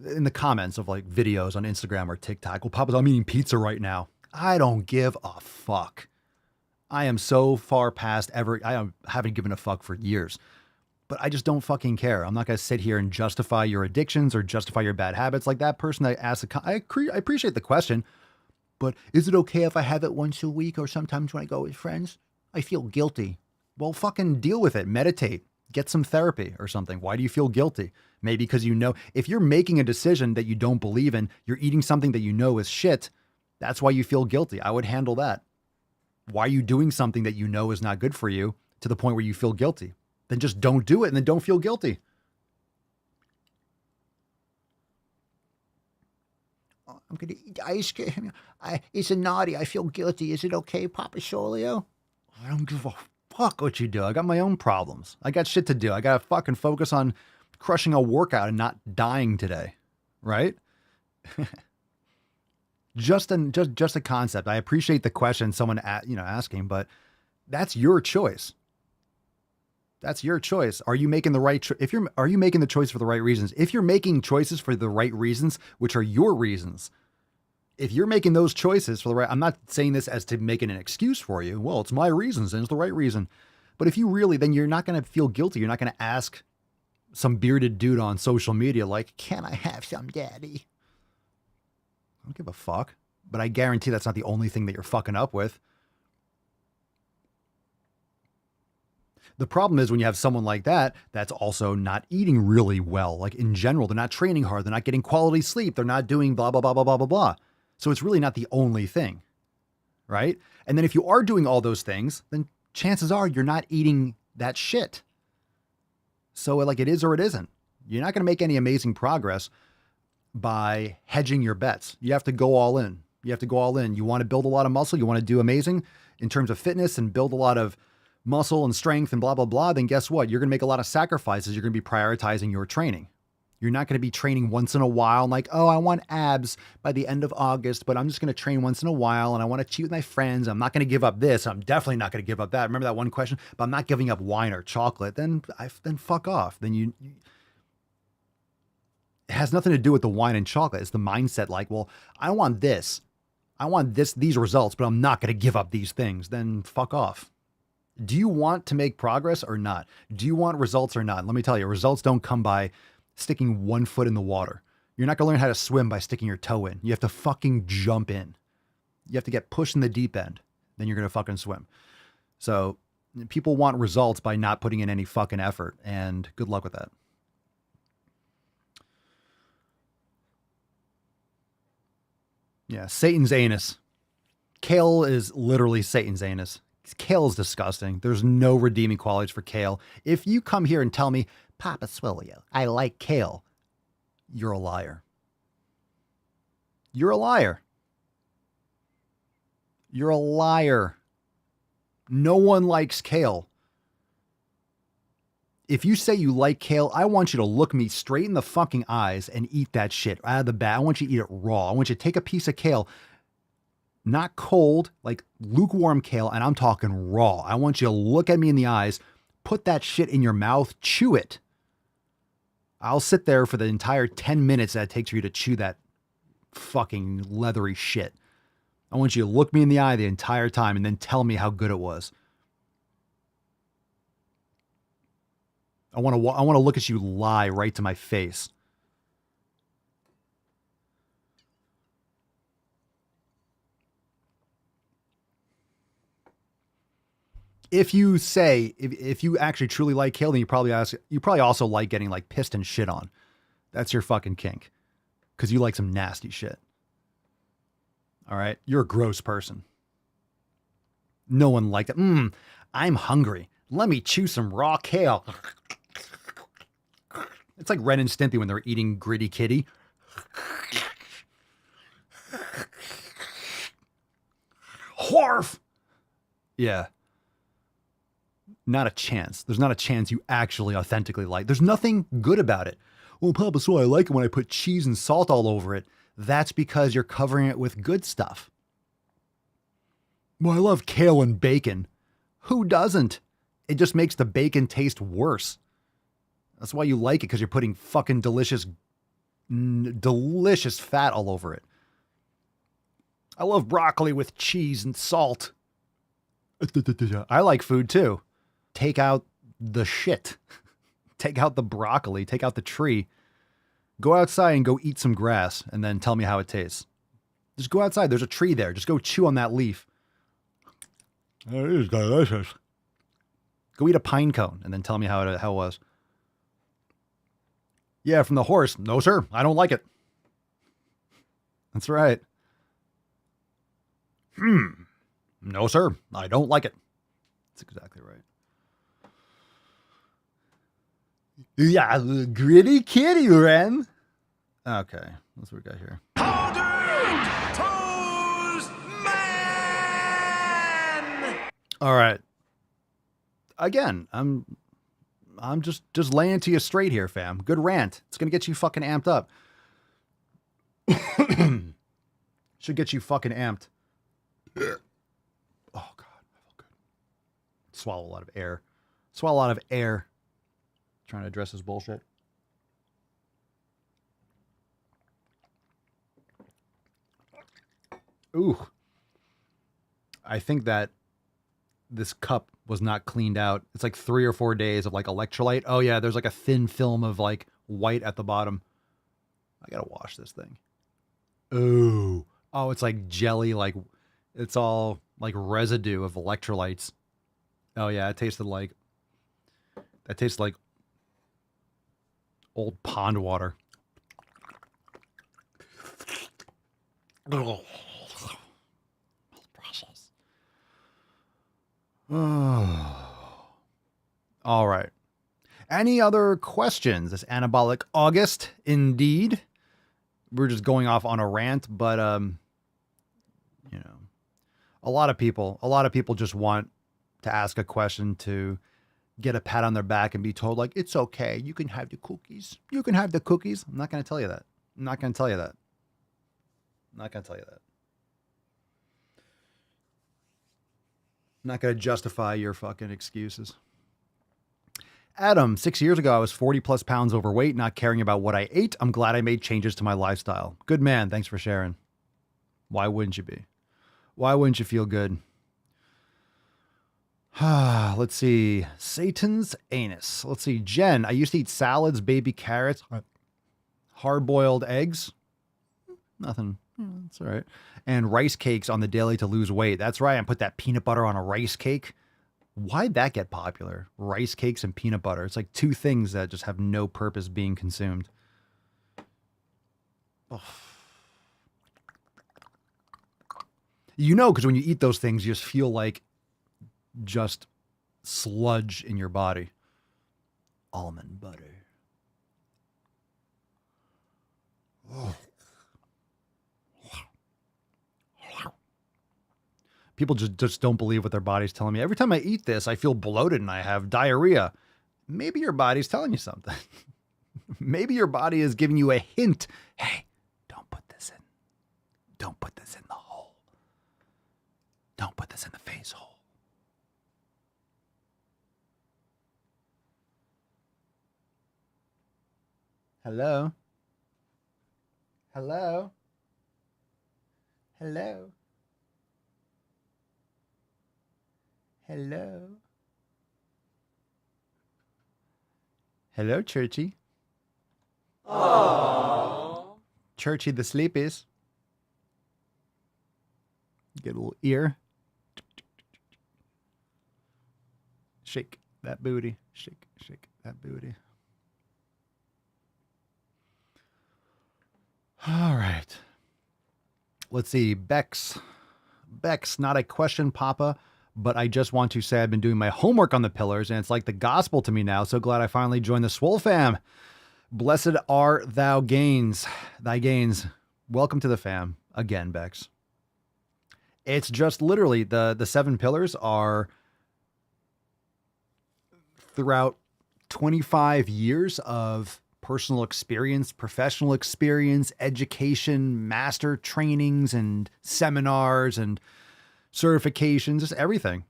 in the comments of like videos on Instagram or TikTok, well, Papa, I'm eating pizza right now. I don't give a fuck. I am so far past I haven't given a fuck for years. But I just don't fucking care. I'm not going to sit here and justify your addictions or justify your bad habits. Like that person that asked, I appreciate the question, but is it okay if I have it once a week or sometimes when I go with friends? I feel guilty. Well, fucking deal with it. Meditate. Get some therapy or something. Why do you feel guilty? Maybe because if you're making a decision that you don't believe in, you're eating something that you know is shit, that's why you feel guilty. I would handle that. Why are you doing something that you know is not good for you to the point where you feel guilty? Then just don't do it and then don't feel guilty. Oh, I'm going to eat ice cream. It's a naughty. I feel guilty. Is it okay, Papa Swolio? I don't give a fuck what you do. I got my own problems. I got shit to do. I got to fucking focus on crushing a workout and not dying today. Right? Just a concept. I appreciate the question someone asking, but that's your choice. That's your choice. Are you making the right are you making the choice for the right reasons? If you're making choices for the right reasons, which are your reasons, if you're making those choices for the right, I'm not saying this as to make it an excuse for you. Well, it's my reasons and it's the right reason. But if you really, then you're not going to feel guilty. You're not going to ask some bearded dude on social media like, can I have some, daddy? I don't give a fuck. But I guarantee that's not the only thing that you're fucking up with. The problem is when you have someone like that, that's also not eating really well. Like in general, they're not training hard. They're not getting quality sleep. They're not doing blah, blah, blah, blah, blah, blah, blah. So it's really not the only thing, right? And then if you are doing all those things, then chances are you're not eating that shit. So like it is or it isn't. You're not going to make any amazing progress by hedging your bets. You have to go all in. You have to go all in. You want to build a lot of muscle. You want to do amazing in terms of fitness and build a lot of muscle and strength and blah, blah, blah. Then guess what? You're going to make a lot of sacrifices. You're going to be prioritizing your training. You're not going to be training once in a while like, oh, I want abs by the end of August, but I'm just going to train once in a while and I want to cheat with my friends. I'm not going to give up this. I'm definitely not going to give up that. Remember that one question? But I'm not giving up wine or chocolate. Then fuck off. Then it has nothing to do with the wine and chocolate. It's the mindset like, well, I want this. I want these results, but I'm not going to give up these things. Then fuck off. Do you want to make progress or not? Do you want results or not? Let me tell you, results don't come by sticking one foot in the water. You're not going to learn how to swim by sticking your toe in. You have to fucking jump in. You have to get pushed in the deep end. Then you're going to fucking swim. So people want results by not putting in any fucking effort. And good luck with that. Yeah, Satan's anus. Kale is literally Satan's anus. Kale is disgusting. There's no redeeming qualities for kale. If you come here and tell me, Papa Swolio, I like kale, you're a liar. You're a liar. You're a liar. No one likes kale. If you say you like kale, I want you to look me straight in the fucking eyes and eat that shit out of the bag. I want you to eat it raw. I want you to take a piece of kale, not cold, like lukewarm kale, and I'm talking raw. I want you to look at me in the eyes, put that shit in your mouth, chew it. I'll sit there for the entire 10 minutes that it takes for you to chew that fucking leathery shit. I want you to look me in the eye the entire time and then tell me how good it was. I want to look at you lie right to my face. If you say, if you actually truly like kale, then you probably also like getting like pissed and shit on. That's your fucking kink. Because you like some nasty shit. All right? You're a gross person. No one liked it. I'm hungry. Let me chew some raw kale. It's like Ren and Stimpy when they're eating Gritty Kitty. Horf! Yeah. Not a chance. There's not a chance you actually authentically like. There's nothing good about it. Well, Papa Swole, I like it when I put cheese and salt all over it. That's because you're covering it with good stuff. Well, I love kale and bacon. Who doesn't? It just makes the bacon taste worse. That's why you like it, because you're putting fucking delicious fat all over it. I love broccoli with cheese and salt. I like food too. Take out the shit. Take out the broccoli. Take out the tree. Go outside and go eat some grass and then tell me how it tastes. Just go outside. There's a tree there. Just go chew on that leaf. It is delicious. Go eat a pine cone and then tell me how it was. Yeah, from the horse. No, sir. I don't like it. That's right. No, sir. I don't like it. That's exactly right. Yeah, the Gritty Kitty, Ren. Okay, that's what we got here. All right. Again, I'm just laying it to you straight here, fam. Good rant. It's gonna get you fucking amped up. Should get you fucking amped. Oh God, I feel good. Swallow a lot of air. Swallow a lot of air. Trying to address this bullshit. Ooh. I think that this cup was not cleaned out. It's like 3 or 4 days of like electrolyte. Oh yeah, there's like a thin film of like white at the bottom. I gotta wash this thing. Ooh. Oh, it's like jelly, like it's all like residue of electrolytes. Oh yeah, it tasted like old pond water. Oh. Precious. All right. Any other questions? This anabolic August, indeed. We're just going off on a rant, but you know, a lot of people just want to ask a question to get a pat on their back and be told like, it's okay. You can have the cookies. You can have the cookies. I'm not going to tell you that. I'm not going to tell you that. I'm not going to tell you that. I'm not going to justify your fucking excuses. Adam, 6 years ago, I was 40 plus pounds overweight, not caring about what I ate. I'm glad I made changes to my lifestyle. Good man. Thanks for sharing. Why wouldn't you be? Why wouldn't you feel good? Let's see. Satan's anus. Let's see. Jen, I used to eat salads, baby carrots, hard-boiled eggs. Nothing That's all right. And rice cakes on the daily to lose weight. That's right. I put that peanut butter on a rice cake. Why'd that get popular? Rice cakes and peanut butter. It's like two things that just have no purpose being consumed. Oh. You know, because when you eat those things, you just feel like just sludge in your body. Almond butter. Oh. People just don't believe what their body's telling me. Every time I eat this, I feel bloated and I have diarrhea. Maybe your body's telling you something. Maybe your body is giving you a hint. Hey, don't put this in. Don't put this in the hole. Don't put this in the face hole. Hello? Hello? Hello? Hello? Hello, Churchy. Aww. Churchy the sleepies. Get a little ear. Shake that booty. Shake that booty. All right. Let's see. Bex, not a question, Papa, but I just want to say I've been doing my homework on the pillars, and it's like the gospel to me now. So glad I finally joined the Swole fam. Blessed are thy gains. Welcome to the fam again, Bex. It's just literally the 7 pillars are throughout 25 years of personal experience, professional experience, education, master trainings and seminars and certifications, just everything.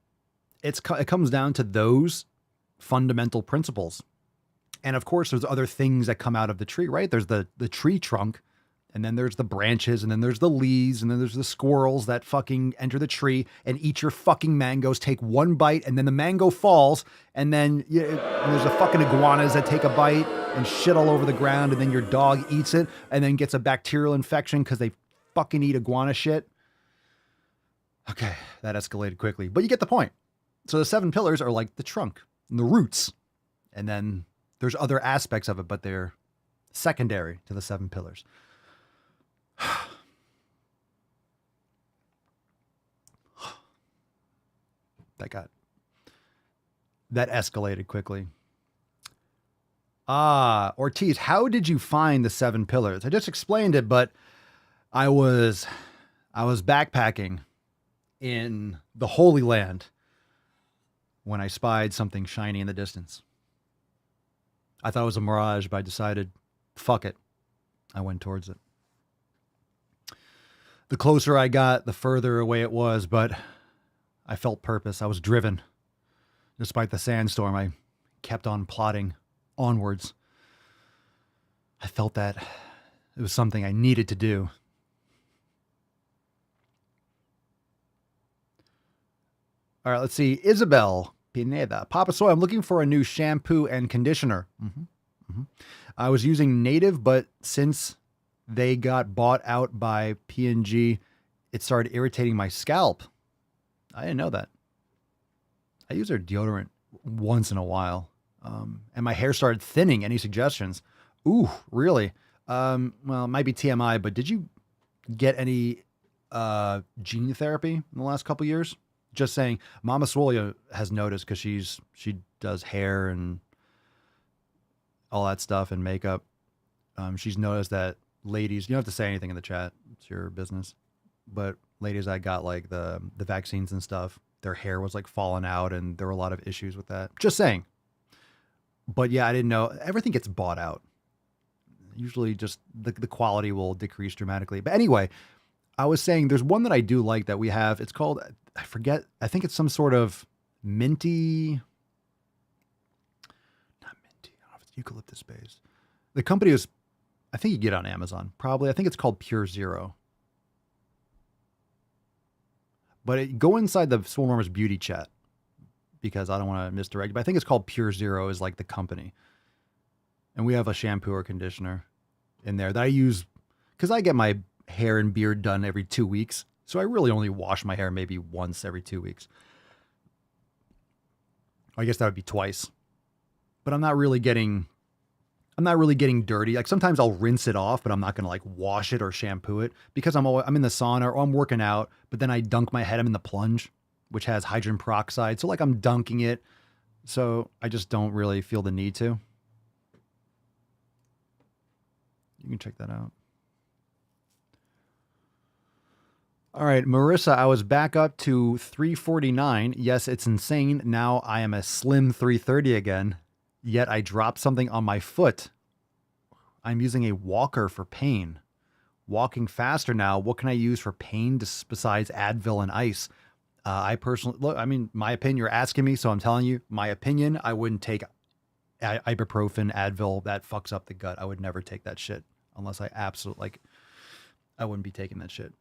It comes down to those fundamental principles. And of course, there's other things that come out of the tree, right? There's the tree trunk, and then there's the branches, and then there's the leaves, and then there's the squirrels that fucking enter the tree and eat your fucking mangoes, take one bite, and then the mango falls, and then and there's the fucking iguanas that take a bite and shit all over the ground, and then your dog eats it and then gets a bacterial infection because they fucking eat iguana shit. Okay, that escalated quickly, but you get the point. So the 7 pillars are like the trunk and the roots, and then there's other aspects of it, but they're secondary to the 7 pillars. That escalated quickly. Ortiz, how did you find the 7 pillars? I just explained it, but I was backpacking in the Holy Land when I spied something shiny in the distance. I thought it was a mirage, but I decided, fuck it. I went towards it. The closer I got, the further away it was, but I felt purpose. I was driven. Despite the sandstorm, I kept on plodding onwards. I felt that it was something I needed to do. All right, let's see. Isabel Pineda. Papa Soy, I'm looking for a new shampoo and conditioner. I was using Native, but since they got bought out by P&G, it started irritating my scalp. I didn't know that. I use their deodorant once in a while. And my hair started thinning. Any suggestions? Ooh, really? Well, it might be TMI, but did you get any gene therapy in the last couple years? Just saying. Mama Swolio has noticed because she does hair and all that stuff and makeup. She's noticed that ladies, you don't have to say anything in the chat. It's your business. But ladies that got like the vaccines and stuff, their hair was like falling out and there were a lot of issues with that. Just saying. But yeah, I didn't know. Everything gets bought out. Usually just the quality will decrease dramatically. But anyway, I was saying there's one that I do like that we have. It's called, I forget, I think it's some sort of minty, not minty, I don't know if it's eucalyptus based. The company is, I think you get it on Amazon, probably. I think it's called Pure Zero. But go inside the Swole Normers beauty chat because I don't want to misdirect. But I think it's called Pure Zero is like the company. And we have a shampoo or conditioner in there that I use because I get my hair and beard done every 2 weeks. So I really only wash my hair maybe once every 2 weeks. I guess that would be twice. But I'm not really getting dirty. Like sometimes I'll rinse it off, but I'm not going to like wash it or shampoo it because I'm in the sauna or I'm working out, but then I dunk my head. I'm in the plunge, which has hydrogen peroxide. So like I'm dunking it. So I just don't really feel the need to. You can check that out. All right, Marissa, I was back up to 349. Yes, it's insane. Now I am a slim 330 again, yet I dropped something on my foot. I'm using a walker for pain. Walking faster now. What can I use for pain besides Advil and ice? I personally, look, I mean, my opinion, you're asking me, so I'm telling you, my opinion, I wouldn't take ibuprofen, Advil. That fucks up the gut. I would never take that shit unless I absolutely, I wouldn't be taking that shit.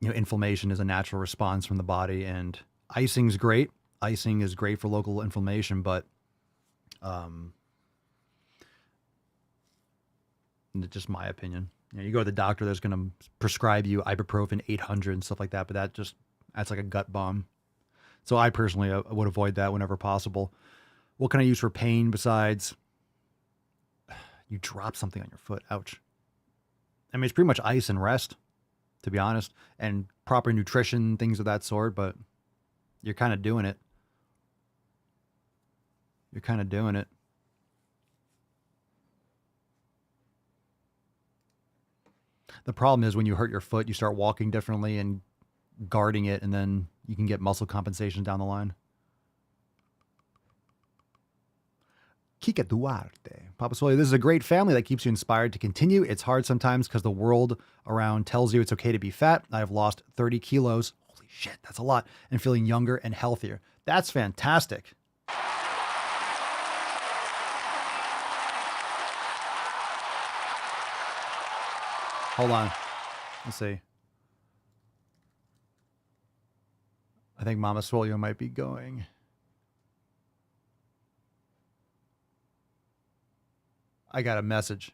Inflammation is a natural response from the body, and icing's great. Icing is great for local inflammation, but just my opinion. You go to the doctor, there's going to prescribe you ibuprofen 800 and stuff like that, but that's like a gut bomb. So I personally would avoid that whenever possible. What can I use for pain besides you drop something on your foot? Ouch. I mean, it's pretty much ice and rest, to be honest, and proper nutrition, things of that sort, but you're kind of doing it. You're kind of doing it. The problem is when you hurt your foot, you start walking differently and guarding it, and then you can get muscle compensation down the line. Kika Duarte. Papa Swolio, this is a great family that keeps you inspired to continue. It's hard sometimes because the world around tells you it's okay to be fat. I have lost 30 kilos. Holy shit, that's a lot. And feeling younger and healthier. That's fantastic. Hold on. Let's see. I think Mama Swolio might be going. I got a message.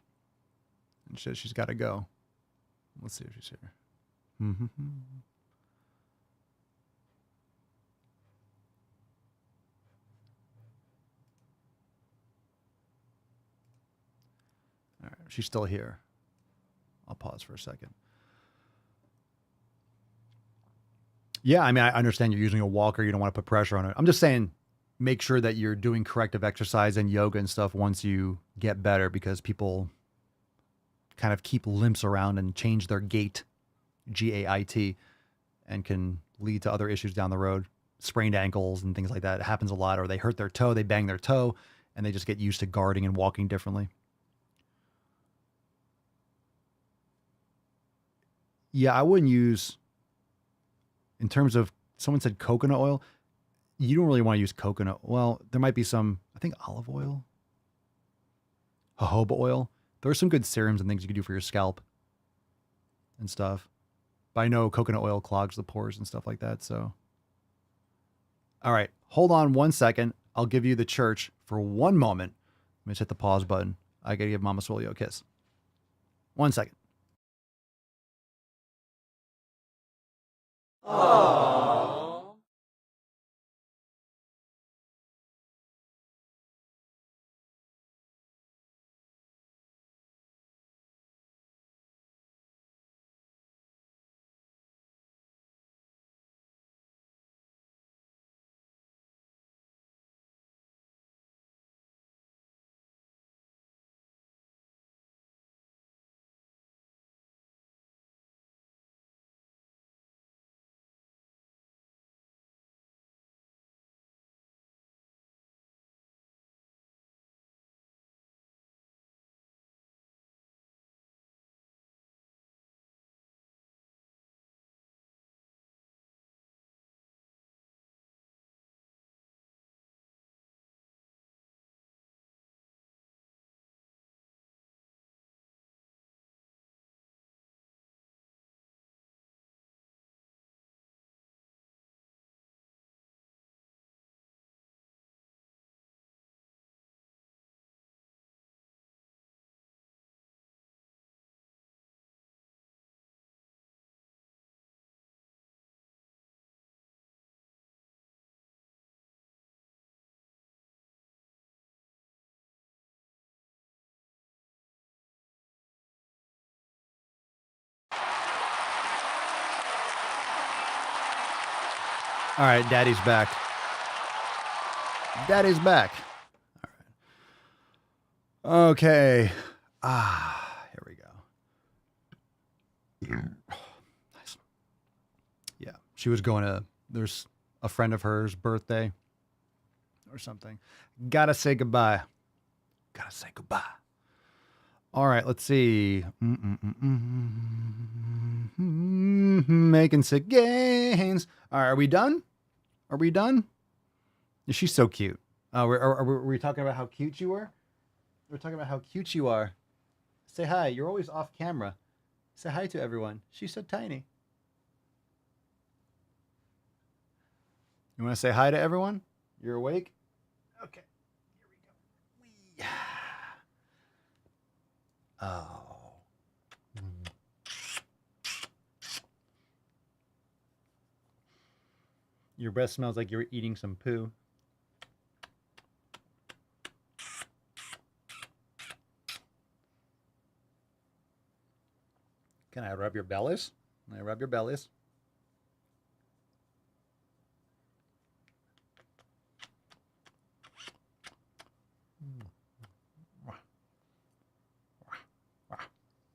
And she says she's got to go. Let's see if she's here. Mm-hmm. All right, she's still here. I'll pause for a second. Yeah, I mean, I understand you're using a walker. You don't want to put pressure on it. I'm just saying, make sure that you're doing corrective exercise and yoga and stuff once you get better, because people kind of keep limps around and change their gait, G-A-I-T, and can lead to other issues down the road, sprained ankles and things like that. It happens a lot, or they hurt their toe, they bang their toe, and they just get used to guarding and walking differently. Yeah, I wouldn't use, in terms of, someone said coconut oil. You don't really want to use coconut. Well, there might be some, I think olive oil, jojoba oil. There are some good serums and things you can do for your scalp and stuff. But I know coconut oil clogs the pores and stuff like that. So, all right, hold on 1 second. I'll give you the church for 1 moment. Let me just hit the pause button. I got to give Mama Swolio a kiss. 1 second. Aww. All right, Daddy's back. Daddy's back. All right. Okay. Here we go. Nice. Yeah, she was going to, there's a friend of hers' birthday or something. Gotta say goodbye. Gotta say goodbye. All right, let's see. Making sick gains. All right, are we done? Are we done? She's so cute. Are we talking about how cute you were? We're talking about how cute you are. Say hi. You're always off camera. Say hi to everyone. She's so tiny. You want to say hi to everyone? You're awake? Okay. Here we go. Oh. Your breath smells like you're eating some poo. Can I rub your bellies? Can I rub your bellies?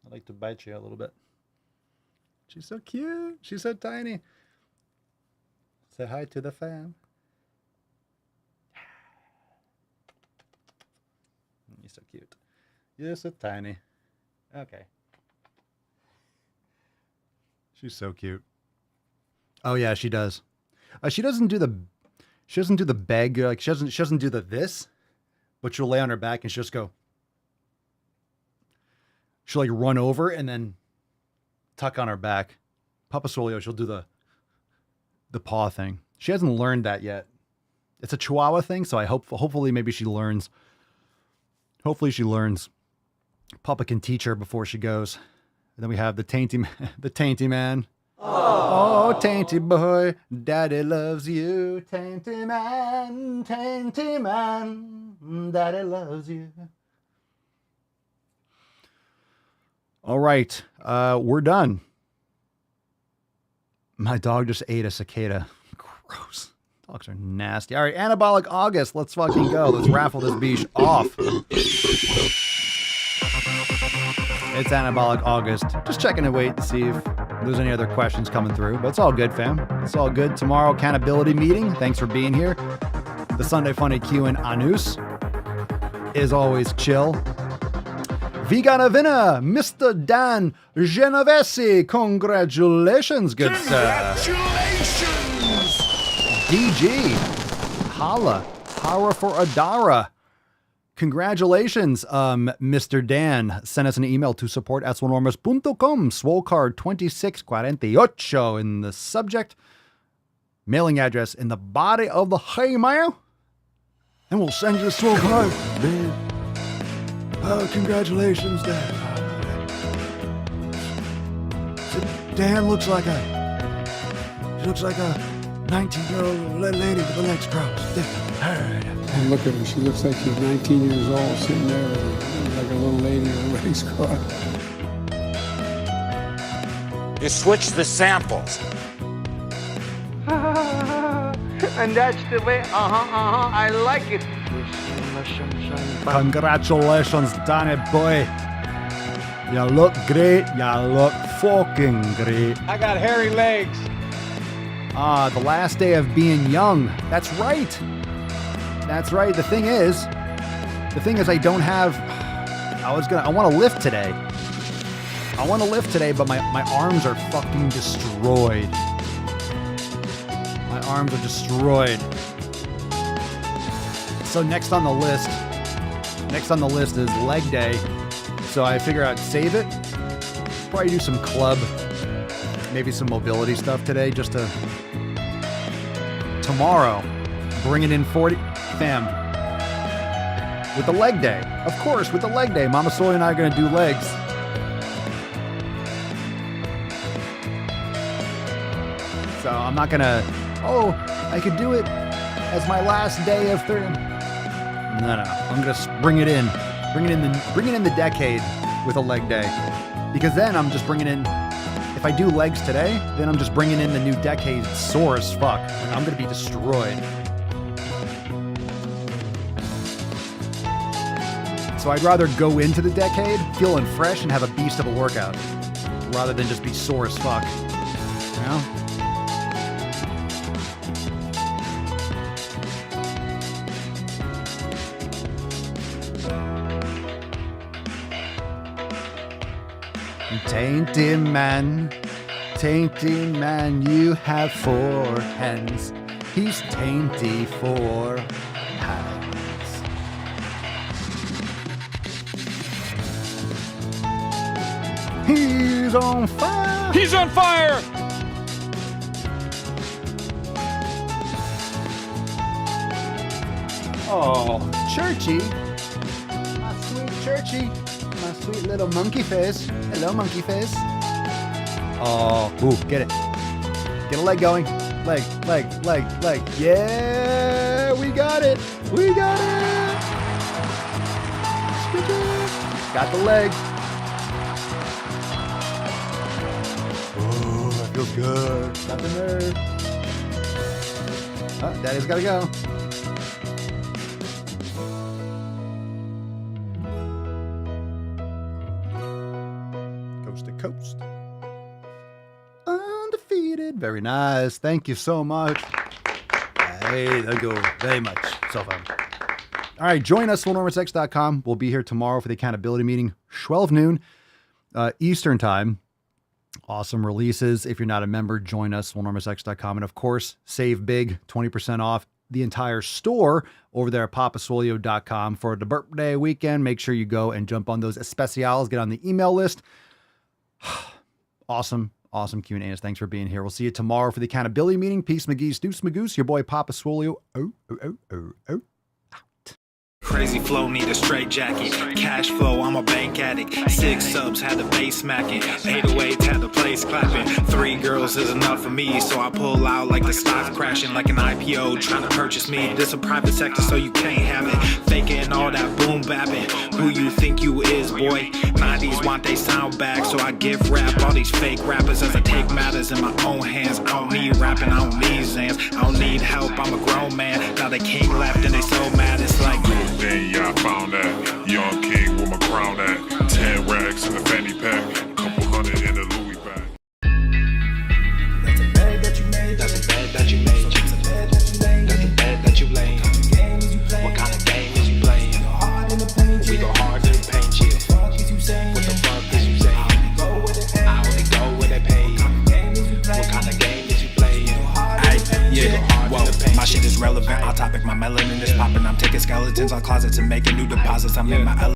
I'd like to bite you a little bit. She's so cute. She's so tiny. Say hi to the fam. You're so cute. You're so tiny. Okay. She's so cute. Oh yeah, she does. She doesn't do the beg, like she doesn't do the this, but she'll lay on her back and she'll just go. She'll like run over and then tuck on her back. Papa Swolio, she'll do the paw thing. She hasn't learned that yet. It's a Chihuahua thing, so I hopefully maybe she learns. Hopefully she learns. Papa can teach her before she goes. And then we have the tainty man. Oh, tainty boy, daddy loves you. Tainty man, daddy loves you. All right, we're done. My dog just ate a cicada. Gross. Dogs are nasty. All right, Anabolic August. Let's fucking go. Let's raffle this beach off. It's Anabolic August. Just checking to wait to see if there's any other questions coming through. But it's all good, fam. It's all good. Tomorrow, accountability meeting. Thanks for being here. The Sunday Funny Q and Anus is always chill. Vegana Vina, Mr. Dan Genovese. Congratulations, good sir. Congratulations! DG. Holla. Hara for Adara. Congratulations, Mr. Dan. Send us an email to support@swolenormous.com. Swole card 2648 in the subject. Mailing address in the body of the email. And we'll send you the swole card, babe. Oh, congratulations, Dan. Dan looks like a 19-year-old lady with the legs crossed. And look at her. She looks like she's 19 years old, sitting there like a little lady with her legs crossed. You switch the samples. And that's the way, I like it. Congratulations, Danny boy. You look great. You look fucking great. I got hairy legs. The last day of being young. That's right. That's right. The thing is I don't have, I want to lift today. But my arms are fucking destroyed. My arms are destroyed. So next on the list is leg day. So I figure I'd save it. Probably do some club, maybe some mobility stuff today, just to tomorrow bring it in 40. Fam, with the leg day. Of course, with the leg day. Mama Soy and I are going to do legs. So I'm not going to, I could do it as my last day of 30. No. I'm going to bring it in. Bring it in the decade with a leg day. Because then I'm just bringing in, if if I do legs today, then I'm just bringing in the new decade sore as fuck. I'm going to be destroyed. So I'd rather go into the decade feeling fresh and have a beast of a workout rather than just be sore as fuck. You know? Tainty man, you have 4 hands. He's tainty 4 hands. He's on fire! He's on fire! Oh, Churchy. My sweet Churchy. My sweet little monkey face. Hello, monkey face. Oh, ooh, get it. Get a leg going. Leg. Yeah, we got it. We got it. Got the leg. Oh, that feels good. Got the nerve. Oh, Daddy's gotta go. Coast to coast. Undefeated. Very nice. Thank you so much. Hey, thank you very much. So fun. All right, join us, swolenormousx.com. We'll be here tomorrow for the accountability meeting, 12 noon Eastern time. Awesome releases. If you're not a member, join us, swolenormousx.com. And of course, save big, 20% off the entire store over there at papaswolio.com for the birthday weekend. Make sure you go and jump on those especials. Get on the email list. Awesome Q&As. Thanks for being here. We'll see you tomorrow for the accountability meeting. Peace, McGee's, Deuce, Magoose. Your boy, Papa Swolio. Oh. Crazy flow, need a straight jacket. Cash flow, I'm a bank addict. 6 subs, had the bass smacking. 808, had the place clapping. 3 girls is enough for me, so I pull out like the stock crashing. Like an IPO, trying to purchase me. This a private sector, so you can't have it. Faking all that boom bapping. Who you think you is, boy? 90s want they sound back, so I give rap all these fake rappers as I take matters in my own hands. I don't need rapping, I don't need Zans. I don't need help, I'm a grown man. Now they king left and they so mad, it's like Then yeah, I found that young king with my crown at 10 racks in the fanny pack, couple hundred in the Louis bag. That's a bed that you made. That's a bed that you made. That's a bed that you made. That's a bed that you laid. What kind of game is you playing? We go hard in the paint, yeah. What the fuck is you saying? I only go where they pay. What kind of game is you playing? Yeah, whoa, my shit is relevant. On topic, my melanin is popping. I'm taking skeletons on closets and making new deposits. I'm in my